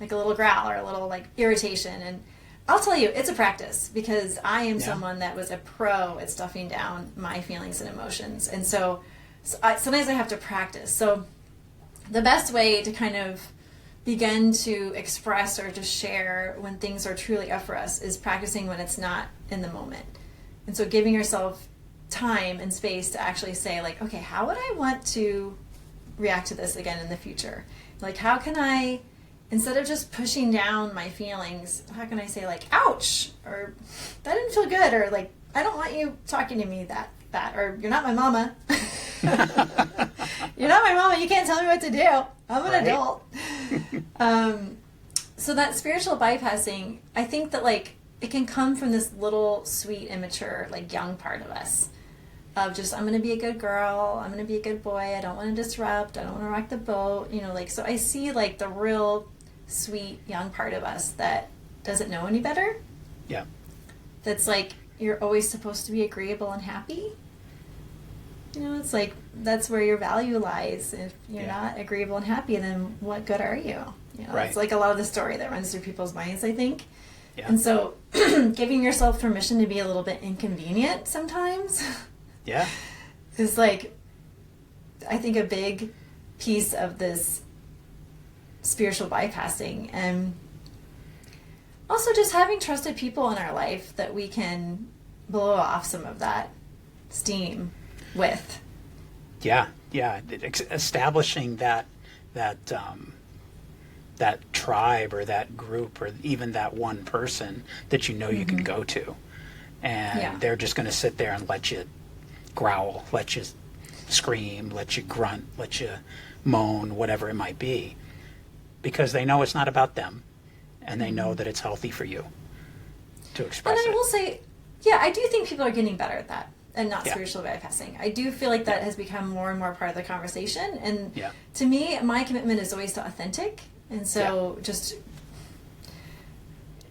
little growl or a little irritation. And I'll tell you, it's a practice, because I am someone that was a pro at stuffing down my feelings and emotions. And so sometimes I have to practice. So the best way to kind of begin to express or to share when things are truly up for us is practicing when it's not in the moment. And so giving yourself time and space to actually say okay, how would I want to react to this again in the future? How can I instead of just pushing down my feelings, how can I say, like, ouch, or that didn't feel good, or like, I don't want you talking to me that, or you're not my mama. You're not my mama. You can't tell me what to do. I'm an adult. So that spiritual bypassing, I think that, like, it can come from this little sweet, immature, like, young part of us. Of just, I'm going to be a good girl. I'm going to be a good boy. I don't want to disrupt. I don't want to rock the boat. You know, like, so I see, like, the real sweet, young part of us that doesn't know any better. Yeah. That's like, you're always supposed to be agreeable and happy. You know, it's like, that's where your value lies. If you're not agreeable and happy, then what good are you? You know, it's like a lot of the story that runs through people's minds, I think. Yeah. And so giving yourself permission to be a little bit inconvenient sometimes is, like, I think a big piece of this spiritual bypassing. And also just having trusted people in our life that we can blow off some of that steam with. Yeah. Establishing that tribe or that group or even that one person that you know you can go to, and they're just going to sit there and let you growl, let you scream, let you grunt, let you moan, whatever it might be, because they know it's not about them, and they know that it's healthy for you to express it. And I will say, I do think people are getting better at that and not spiritual bypassing. I do feel like that has become more and more part of the conversation. And to me, my commitment is always to authentic. And so just,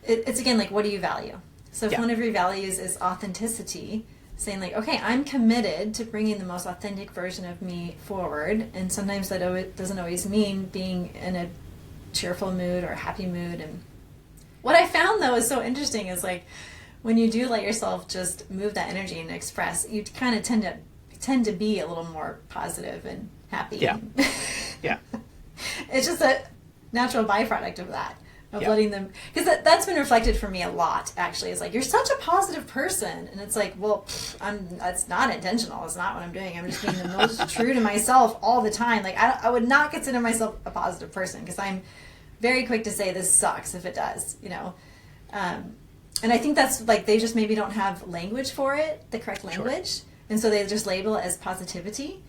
it's again, like, what do you value? So if one of your values is authenticity, saying, like, okay, I'm committed to bringing the most authentic version of me forward. And sometimes that doesn't always mean being in a cheerful mood or a happy mood. And what I found, though, is so interesting is, like, when you do let yourself just move that energy and express, you kind of tend to be a little more positive and happy. Yeah. It's just a natural byproduct of that, of letting them, because that's been reflected for me a lot, actually. It's like, you're such a positive person, and it's like, well, that's not intentional. It's not what I'm doing. I'm just being the most true to myself all the time. Like, I would not consider myself a positive person, because I'm very quick to say this sucks if it does, you know. And I think that's, like, they just maybe don't have language for it, the correct language, and so they just label it as positivity.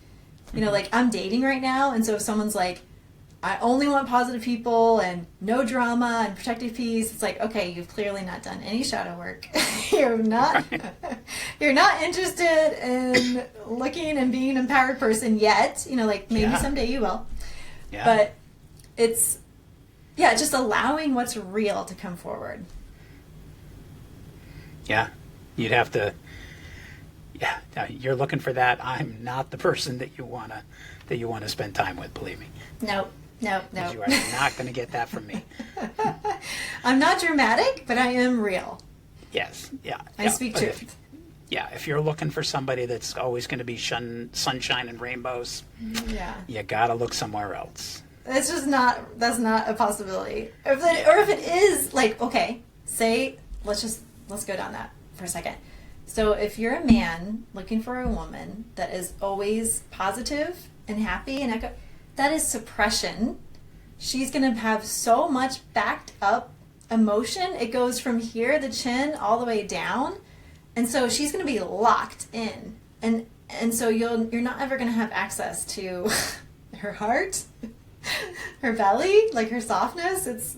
You know, like, I'm dating right now, and so if someone's like, I only want positive people and no drama and protective peace, it's like, okay, you've clearly not done any shadow work. You're not interested in looking and being an empowered person yet. You know, like, maybe someday you will. Yeah. But it's, just allowing what's real to come forward. Yeah. You'd have to, you're looking for that. I'm not the person that you want to spend time with, believe me. No. You are not going to get that from me. I'm not dramatic, but I am real. Yes, I speak truth. If you're looking for somebody that's always going to be sunshine and rainbows, you got to look somewhere else. It's just that's not a possibility. Or if it is, like, okay, let's go down that for a second. So if you're a man looking for a woman that is always positive and happy and that is suppression. She's going to have so much backed up emotion. It goes from here, the chin, all the way down. And so she's going to be locked in. And so you're not ever going to have access to her heart, her belly, like her softness. It's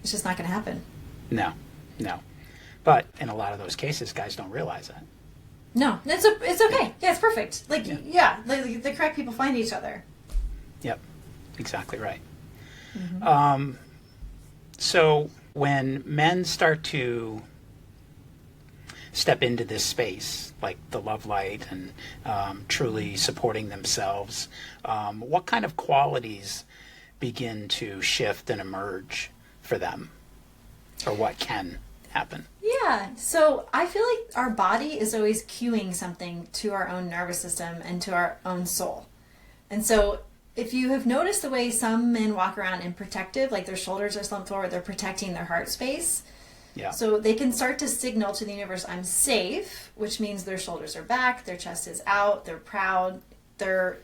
just not going to happen. No. But in a lot of those cases, guys don't realize that. No, it's okay. Yeah, it's perfect. Like, the correct people find each other. Yep, exactly right. Mm-hmm. So when men start to step into this space, like the love light and truly supporting themselves, what kind of qualities begin to shift and emerge for them? Or what can happen? Yeah, so I feel like our body is always cueing something to our own nervous system and to our own soul. And so if you have noticed the way some men walk around in protective, like their shoulders are slumped forward, they're protecting their heart space. Yeah. So they can start to signal to the universe, I'm safe, which means their shoulders are back, their chest is out, they're proud, they're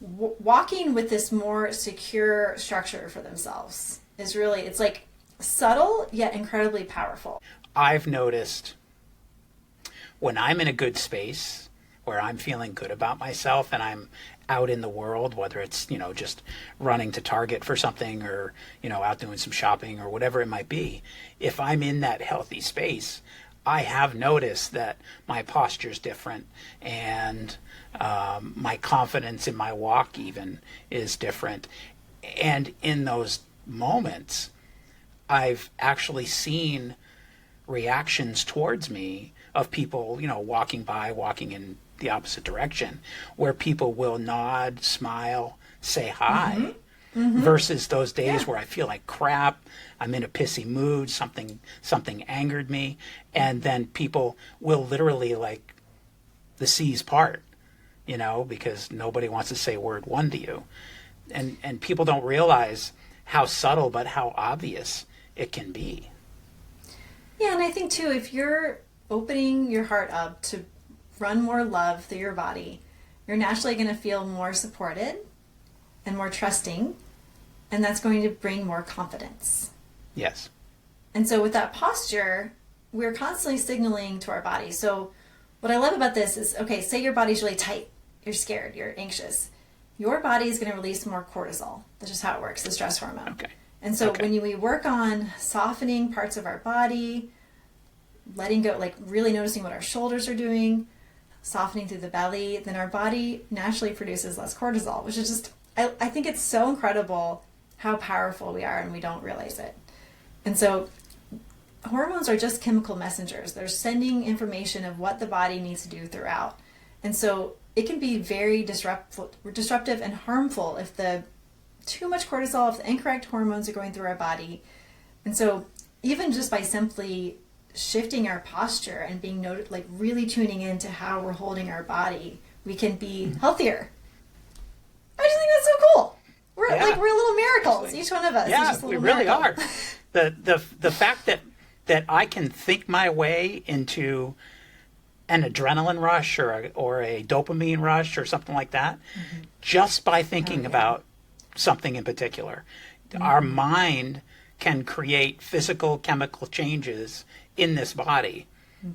walking with this more secure structure for themselves is really, it's like subtle yet incredibly powerful. I've noticed when I'm in a good space where I'm feeling good about myself and I'm out in the world, whether it's, just running to Target for something or, out doing some shopping or whatever it might be, if I'm in that healthy space, I have noticed that my posture's different and my confidence in my walk even is different. And in those moments, I've actually seen reactions towards me of people, walking in the opposite direction, where people will nod, smile, say hi, versus those days where I feel like crap, I'm in a pissy mood, something angered me, and then people will literally, like, the seas part, because nobody wants to say word one to you. And people don't realize how subtle but how obvious it can be. Yeah, and I think too, if you're opening your heart up to run more love through your body, you're naturally going to feel more supported and more trusting, and that's going to bring more confidence. Yes. And so with that posture, we're constantly signaling to our body. So what I love about this is, okay, say your body's really tight, you're scared, you're anxious. Your body is going to release more cortisol. That's just how it works, the stress hormone. Okay. And so when we work on softening parts of our body, letting go, like really noticing what our shoulders are doing, softening through the belly, then our body naturally produces less cortisol, which is just, I think it's so incredible how powerful we are and we don't realize it. And so hormones are just chemical messengers. They're sending information of what the body needs to do throughout. And so it can be very disruptive and harmful if the too much cortisol, if the incorrect hormones are going through our body. And so even just by simply shifting our posture and being noted, like really tuning into how we're holding our body, we can be healthier. I just think that's so cool. We're little miracles, each one of us. Yeah, we really are. The fact that I can think my way into an adrenaline rush or a dopamine rush or something like that, just by thinking about something in particular. Our mind can create physical, chemical changes in this body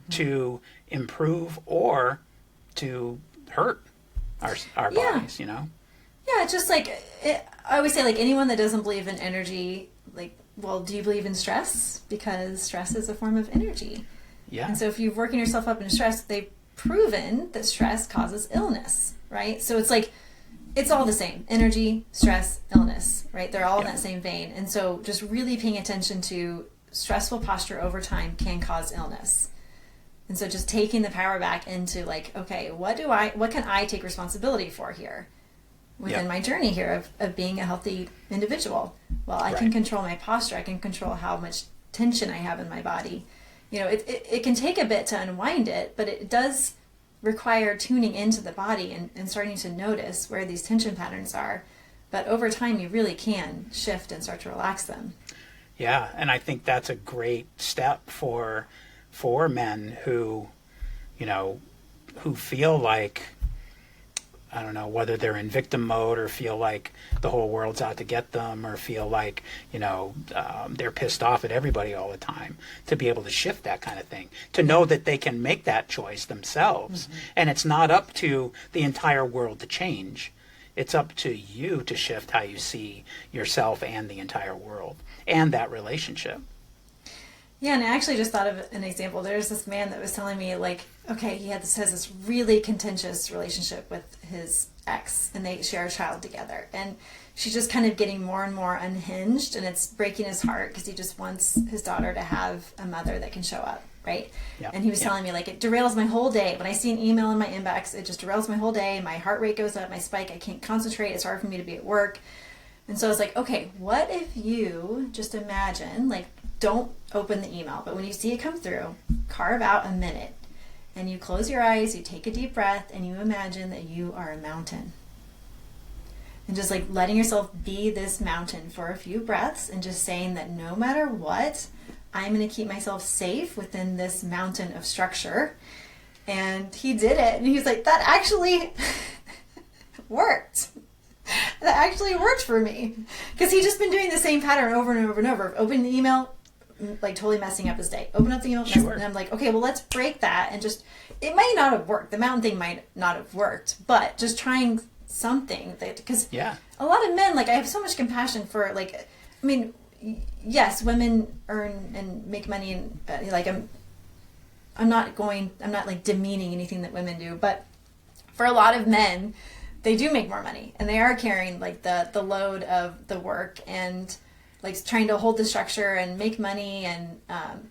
to improve or to hurt our bodies, Yeah, it's just like, I always say, like, anyone that doesn't believe in energy, like, well, do you believe in stress? Because stress is a form of energy. Yeah. And so if you're working yourself up in stress, they've proven that stress causes illness, right? So it's like, it's all the same. Energy, stress, illness, right? They're all in that same vein. And so just really paying attention to stressful posture over time can cause illness. And so just taking the power back into, like, okay, what can I take responsibility for here within my journey here of being a healthy individual? Well, I can control my posture. I can control how much tension I have in my body. It can take a bit to unwind it, but it does require tuning into the body and starting to notice where these tension patterns are. But over time, you really can shift and start to relax them. Yeah, and I think that's a great step for men who feel like, I don't know, whether they're in victim mode or feel like the whole world's out to get them or feel like, they're pissed off at everybody all the time, to be able to shift that kind of thing, to know that they can make that choice themselves. And it's not up to the entire world to change. It's up to you to shift how you see yourself and the entire world and that relationship. Yeah, and I actually just thought of an example. There's this man that was telling me, like, okay, has this really contentious relationship with his ex, and they share a child together. And she's just kind of getting more and more unhinged, and it's breaking his heart because he just wants his daughter to have a mother that can show up, right? Yeah. And he was telling me, like, it derails my whole day. When I see an email in my inbox, it just derails my whole day. My heart rate goes up, my spike, I can't concentrate. It's hard for me to be at work. And so I was like, okay, what if you just imagine, like, don't open the email, but when you see it come through, carve out a minute and you close your eyes, you take a deep breath, and you imagine that you are a mountain. And just like letting yourself be this mountain for a few breaths and just saying that no matter what, I'm going to keep myself safe within this mountain of structure. And he did it. And he was like, that actually worked. That actually worked for me. Because he'd just been doing the same pattern over and over and over. Open the email, like totally messing up his day. Open up the email, and I'm like, okay, well, let's break that. And just, it might not have worked. The mountain thing might not have worked. But just trying something. Because a lot of men, like, I have so much compassion for, like, I mean, yes, women earn and make money. And like, I'm not like demeaning anything that women do. But for a lot of men, they do make more money, and they are carrying like the load of the work and like trying to hold the structure and make money and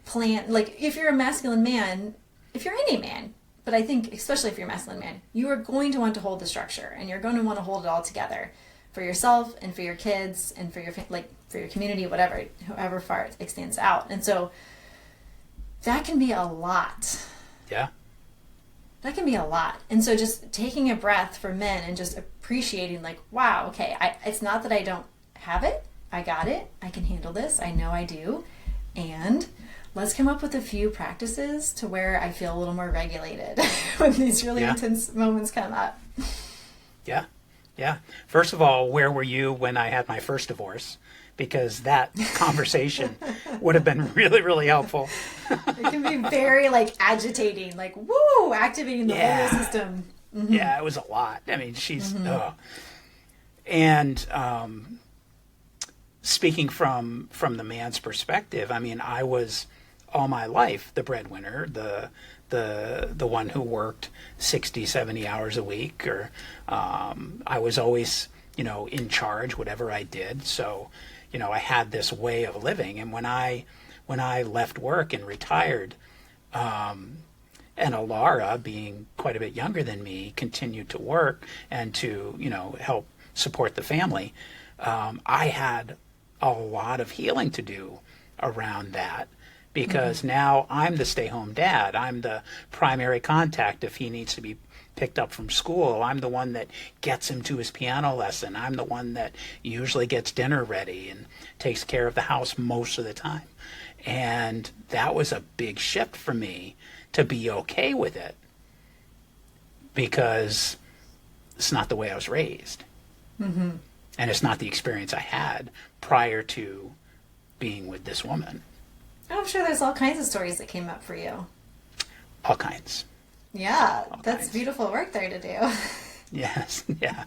plan. Like if you're a masculine man, if you're any man, but I think especially if you're a masculine man, you are going to want to hold the structure, and you're going to want to hold it all together for yourself and for your kids and for your for your community, whatever, however far it extends out. And so that can be a lot. Yeah. That can be a lot. And so just taking a breath for men and just appreciating, like, wow, okay, it's not that I don't have it. I got it. I can handle this. I know I do. And let's come up with a few practices to where I feel a little more regulated when these really intense moments come up. Yeah. Yeah. First of all, where were you when I had my first divorce? Because that conversation would have been really, really helpful. It can be very, like, agitating, like, woo, activating the whole system. Mm-hmm. Yeah, it was a lot. I mean, she's... And speaking from the man's perspective, I mean, I was all my life the breadwinner, the one who worked 60, 70 hours a week, or I was always, in charge, whatever I did. So... I had this way of living. And when I left work and retired, and Alara, being quite a bit younger than me, continued to work and to, help support the family, I had a lot of healing to do around that, because now I'm the stay-home dad. I'm the primary contact if he needs to be picked up from school. I'm the one that gets him to his piano lesson. I'm the one that usually gets dinner ready and takes care of the house most of the time. And that was a big shift for me to be okay with it, because it's not the way I was raised. Mm-hmm. And it's not the experience I had prior to being with this woman. I'm sure there's all kinds of stories that came up for you. All kinds. Yeah, that's beautiful work there to do. Yes, yeah.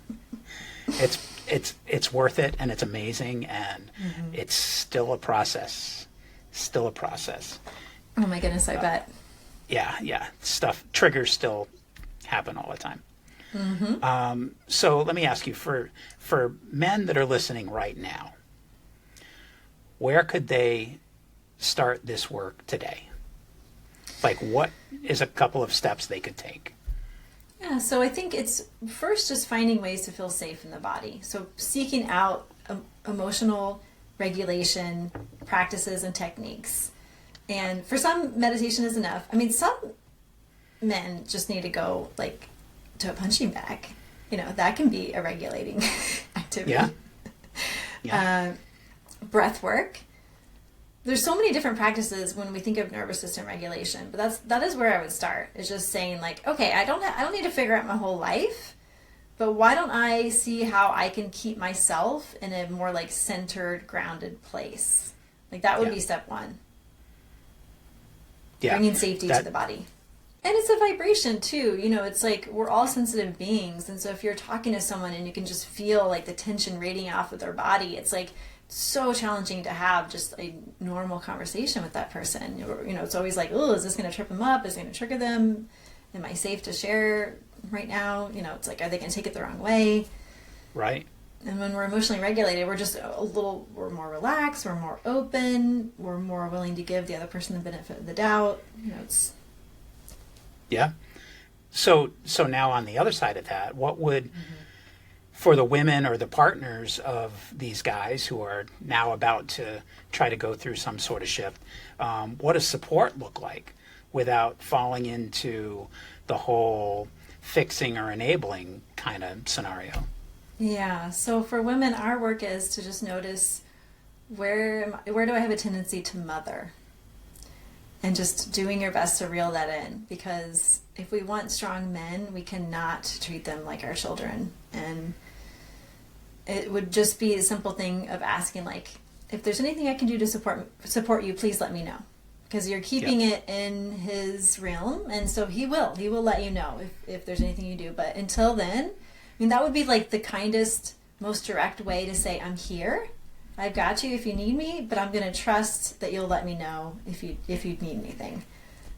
It's worth it, and it's amazing, and it's still a process. Still a process. Oh my goodness, I bet. Yeah. Triggers still happen all the time. Mm-hmm. So let me ask you, for men that are listening right now, where could they start this work today? Like, what is a couple of steps they could take? Yeah, so I think it's first just finding ways to feel safe in the body. So seeking out emotional regulation practices and techniques. And for some, meditation is enough. I mean, some men just need to go, like, to a punching bag. That can be a regulating activity. Yeah. Breath work. There's so many different practices when we think of nervous system regulation, but that is where I would start. Is just saying, like, okay, I don't need to figure out my whole life, but why don't I see how I can keep myself in a more, like, centered, grounded place? Like, that would be step one. Yeah. Bringing safety to the body. And it's a vibration too. It's like we're all sensitive beings, and so if you're talking to someone and you can just feel, like, the tension radiating off of their body, it's like so challenging to have just a normal conversation with that person. It's always like, oh, is this going to trip them up? Is it going to trigger them? Am I safe to share right now? It's like, are they going to take it the wrong way? Right. And when we're emotionally regulated, we're more relaxed, we're more open, we're more willing to give the other person the benefit of the doubt. Yeah. So now on the other side of that, what would, for the women or the partners of these guys who are now about to try to go through some sort of shift, what does support look like without falling into the whole fixing or enabling kind of scenario? Yeah. So for women, our work is to just notice where do I have a tendency to mother, and just doing your best to reel that in, because if we want strong men, we cannot treat them like our children. And it would just be a simple thing of asking, like, if there's anything I can do to support you, please let me know. Because you're keeping it in his realm, and so he will let you know if there's anything you do. But until then, I mean, that would be like the kindest, most direct way to say, I'm here, I've got you if you need me, but I'm going to trust that you'll let me know if you need anything.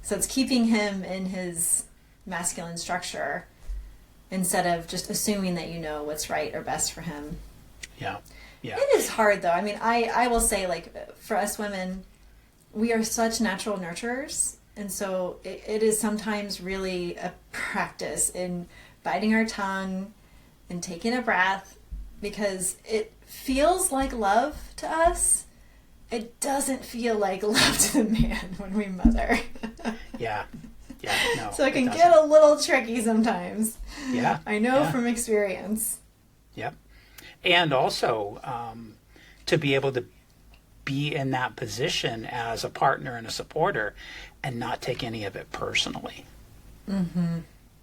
So it's keeping him in his masculine structure instead of just assuming that you know what's right or best for him. Yeah. It is hard, though. I mean, I will say, like, for us women, we are such natural nurturers, and so it is sometimes really a practice in biting our tongue and taking a breath, because it feels like love to us. It doesn't feel like love to the man when we mother. Yeah. No. So it can get a little tricky sometimes. Yeah. I know from experience. Yep. And also to be able to be in that position as a partner and a supporter and not take any of it personally. Mm-hmm.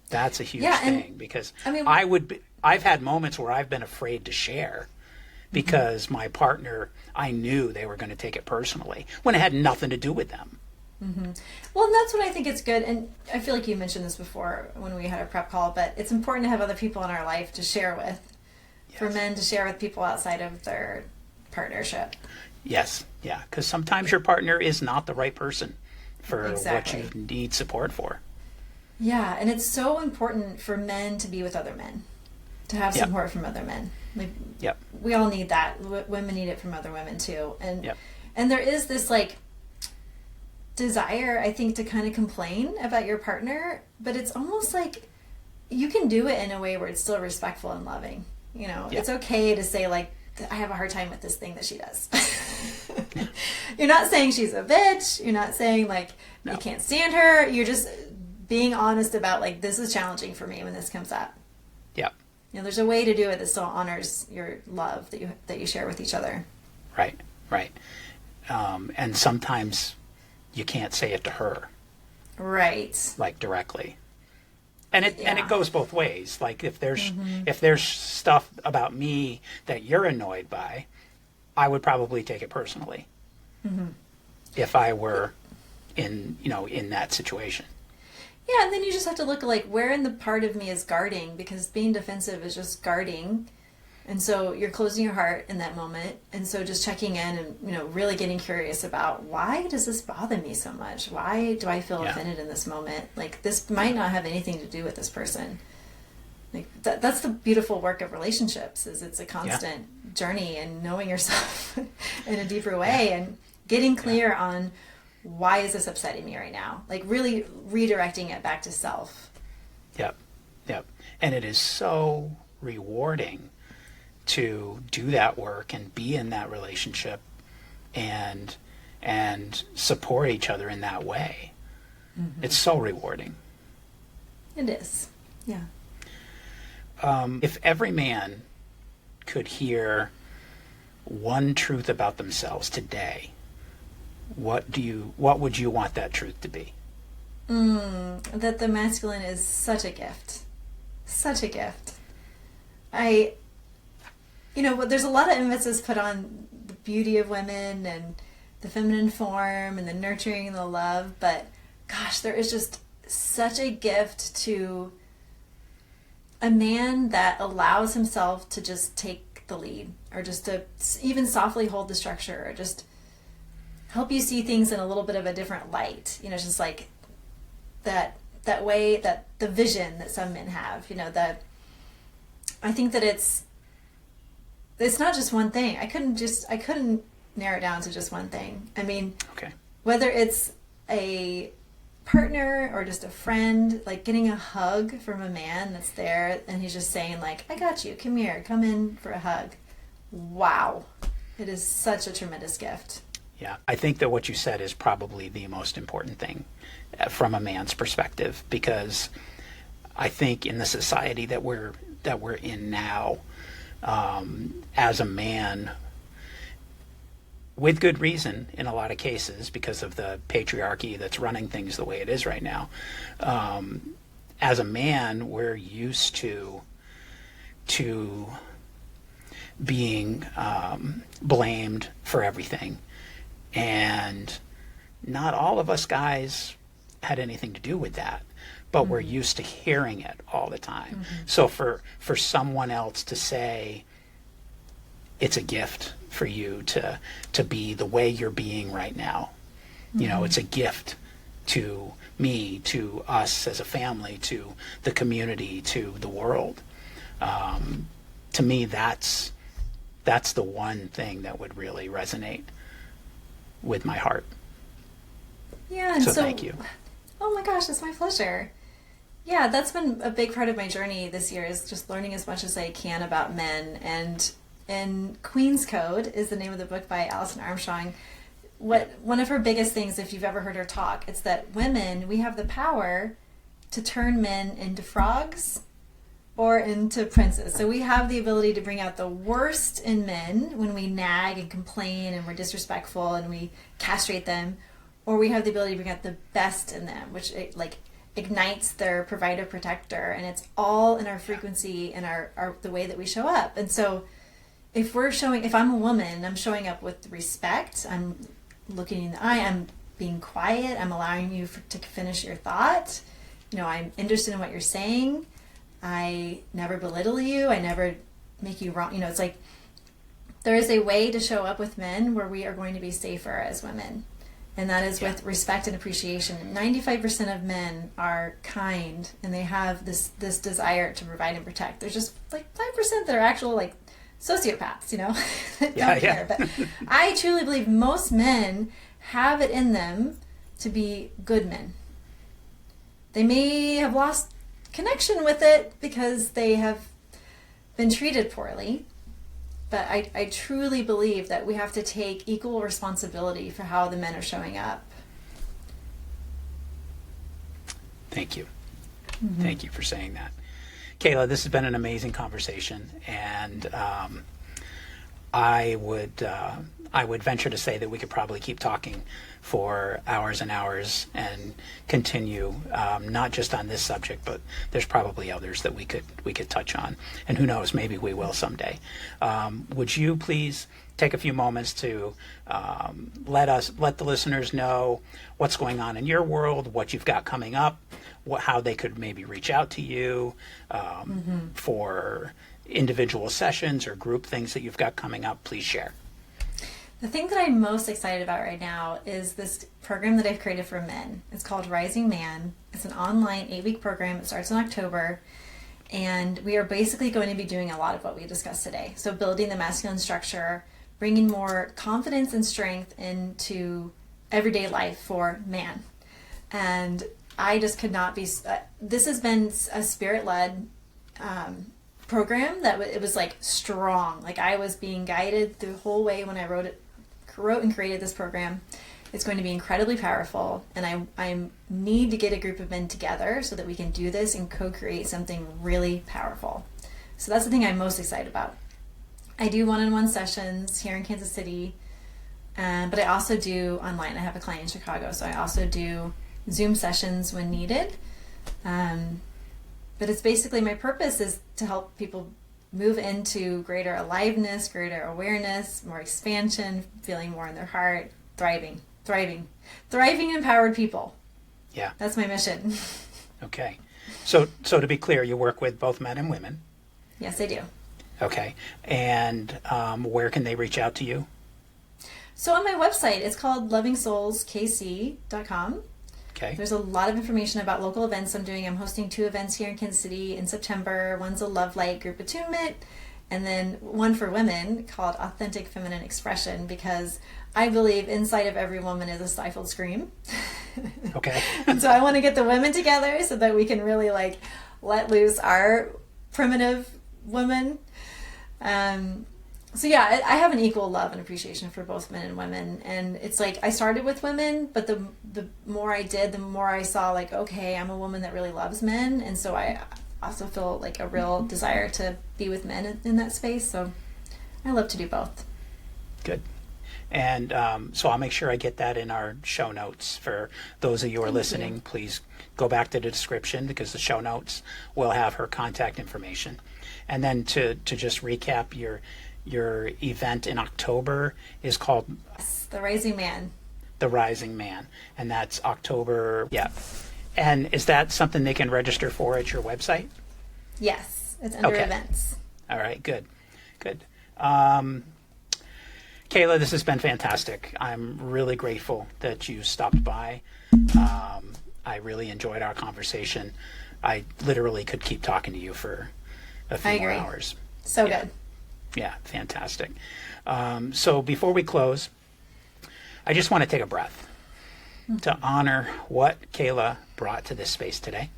That's a huge thing, because I mean, I've had moments where I've been afraid to share because my partner, I knew they were going to take it personally when it had nothing to do with them. Mm-hmm. Well, and that's when I think it's good, and I feel like you mentioned this before when we had a prep call, but it's important to have other people in our life to share with. Yes. For men to share with people outside of their partnership. Yes, yeah, because sometimes your partner is not the right person for what you need support for. Yeah, and it's so important for men to be with other men, to have support from other men. Like, we all need that. Women need it from other women too. And there is this like desire, I think, to kind of complain about your partner, but it's almost like you can do it in a way where it's still respectful and loving. You know, it's okay to say, like, I have a hard time with this thing that she does. You're not saying she's a bitch. You're not saying, like, you can't stand her. You're just being honest about, like, this is challenging for me when this comes up. Yeah. You know, there's a way to do it that still honors your love that you share with each other. Right. And sometimes you can't say it to her. Right. Like, directly. And it goes both ways. Like, if there's stuff about me that you're annoyed by, I would probably take it personally. Mm-hmm. If I were in that situation. Yeah, and then you just have to look at, like, where in the part of me is guarding, because being defensive is just guarding. And so you're closing your heart in that moment. And so just checking in and, really getting curious about, why does this bother me so much? Why do I feel offended in this moment? Like, this might not have anything to do with this person. Like, that's the beautiful work of relationships, is it's a constant journey and knowing yourself in a deeper way and getting clear on, why is this upsetting me right now? Like, really redirecting it back to self. Yep. And it is so rewarding to do that work and be in that relationship and support each other in that way. Mm-hmm. It's so rewarding. It is. Yeah. If every man could hear one truth about themselves today, what would you want that truth to be? That the masculine is such a gift. Such a gift. There's a lot of emphasis put on the beauty of women and the feminine form and the nurturing and the love, but gosh, there is just such a gift to a man that allows himself to just take the lead, or just to even softly hold the structure, or just help you see things in a little bit of a different light. Just like that way, that the vision that some men have, that I think that it's not just one thing. I couldn't narrow it down to just one thing. I mean, whether it's a partner or just a friend, like getting a hug from a man that's there and he's just saying, like, I got you, come here, come in for a hug. Wow. It is such a tremendous gift. Yeah, I think that what you said is probably the most important thing from a man's perspective, because I think in the society that we're in now, as a man, with good reason in a lot of cases because of the patriarchy that's running things the way it is right now, as a man, we're used to being blamed for everything. And not all of us guys had anything to do with that, but we're used to hearing it all the time. So for someone else to say, it's a gift for you to be the way you're being right now. You know, it's a gift to me, to us as a family, to the community, to the world. To me, that's the one thing that would really resonate with my heart. Yeah, and so thank you. Oh my gosh, it's my pleasure. Yeah, that's been a big part of my journey this year, is just learning as much as I can about men. And Queen's Code is the name of the book by Alison Armstrong. One of her biggest things, if you've ever heard her talk, it's that women, we have the power to turn men into frogs or into princes. So we have the ability to bring out the worst in men when we nag and complain and we're disrespectful and we castrate them, or we have the ability to bring out the best in them, which ignites their provider protector, and it's all in our frequency and our the way that we show up. And so if I'm a woman, I'm showing up with respect, I'm looking in the eye, I'm being quiet, I'm allowing you to finish your thought, I'm interested in what you're saying, I never belittle you, I never make you wrong. It's like there is a way to show up with men where we are going to be safer as women. And that is with respect and appreciation. 95% of men are kind, and they have this desire to provide and protect. There's just like 5% that are actual sociopaths, that don't care. But I truly believe most men have it in them to be good men. They may have lost connection with it because they have been treated poorly. But I truly believe that we have to take equal responsibility for how the men are showing up. Thank you. Thank you for saying that. Kayla, this has been an amazing conversation, and I would venture to say that we could probably keep talking for hours and hours and continue, not just on this subject, but there's probably others that we could touch on, and who knows, maybe we will someday. Would you please take a few moments to let the listeners know what's going on in your world, what you've got coming up, how they could maybe reach out to you for individual sessions or group things that you've got coming up? Please share. The thing that I'm most excited about right now is this program that I've created for men. It's called Rising Man. It's an online 8-week program. It starts in October. And we are basically going to be doing a lot of what we discussed today. So building the masculine structure, bringing more confidence and strength into everyday life for man. And I just could not be... this has been a spirit-led program that it was strong. I was being guided the whole way when I wrote and created this program. It's going to be incredibly powerful, and I need to get a group of men together so that we can do this and co-create something really powerful. So that's the thing I'm most excited about. I do one-on-one sessions here in Kansas City, but I also do online. I have a client in Chicago, so I also do Zoom sessions when needed. But it's basically, my purpose is to help people move into greater aliveness, greater awareness, more expansion, feeling more in their heart, thriving, empowered people. Yeah. That's my mission. Okay. So to be clear, you work with both men and women. Yes, I do. Okay. And where can they reach out to you? So on my website, it's called lovingsoulskc.com. Okay. There's a lot of information about local events I'm doing. I'm hosting 2 events here in Kansas City in September. One's a Love Light group attunement, and then one for women called Authentic Feminine Expression, because I believe inside of every woman is a stifled scream. Okay. And so I want to get the women together so that we can really let loose our primitive woman. So yeah, I have an equal love and appreciation for both men and women. And it's I started with women, but the more I did, the more I saw okay, I'm a woman that really loves men. And so I also feel a real desire to be with men in that space. So I love to do both. Good. And so I'll make sure I get that in our show notes. For those of you who are listening, please go back to the description, because the show notes will have her contact information. And then to just recap, your event in October is called Yes, the Rising Man. The Rising Man, and that's October. Yeah. And is that something they can register for at your website? Yes, it's under events. All right, good. Kayla, this has been fantastic. I'm really grateful that you stopped by. I really enjoyed our conversation. I literally could keep talking to you for a few more hours. So good. Yeah, fantastic. So before we close, I just want to take a breath to honor what Kayla brought to this space today.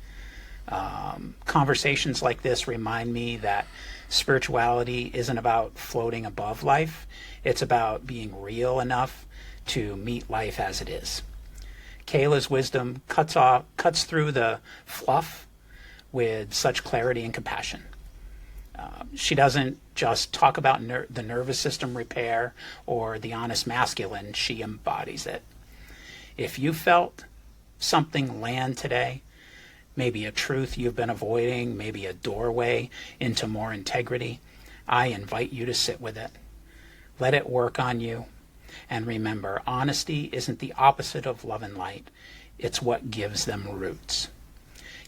Conversations like this remind me that spirituality isn't about floating above life. It's about being real enough to meet life as it is. Kayla's wisdom cuts through the fluff with such clarity and compassion. She doesn't just talk about the nervous system repair or the honest masculine. She embodies it. If you felt something land today, maybe a truth you've been avoiding, maybe a doorway into more integrity, I invite you to sit with it. Let it work on you. And remember, honesty isn't the opposite of love and light. It's what gives them roots.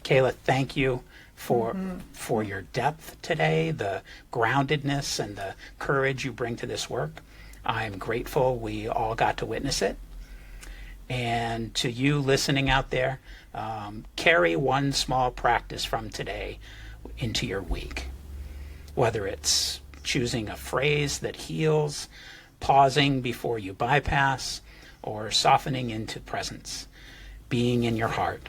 Kayla, thank you for your depth today, the groundedness and the courage you bring to this work. I'm grateful we all got to witness it. And to you listening out there, carry one small practice from today into your week. Whether it's choosing a phrase that heals, pausing before you bypass, or softening into presence, being in your heart.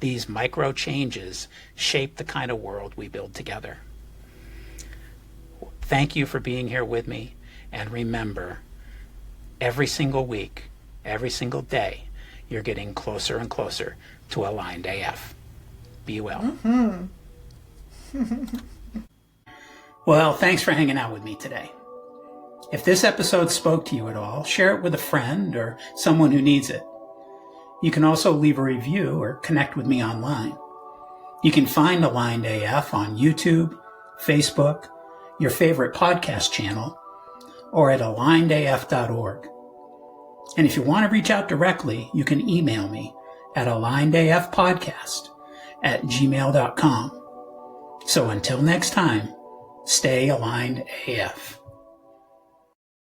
These micro changes shape the kind of world we build together. Thank you for being here with me. And remember, every single week, every single day, you're getting closer and closer to Aligned AF. Be well. Well, thanks for hanging out with me today. If this episode spoke to you at all, share it with a friend or someone who needs it. You can also leave a review or connect with me online. You can find Aligned AF on YouTube, Facebook, your favorite podcast channel, or at alignedaf.org. And if you want to reach out directly, you can email me at alignedafpodcast@gmail.com. So until next time, stay aligned AF.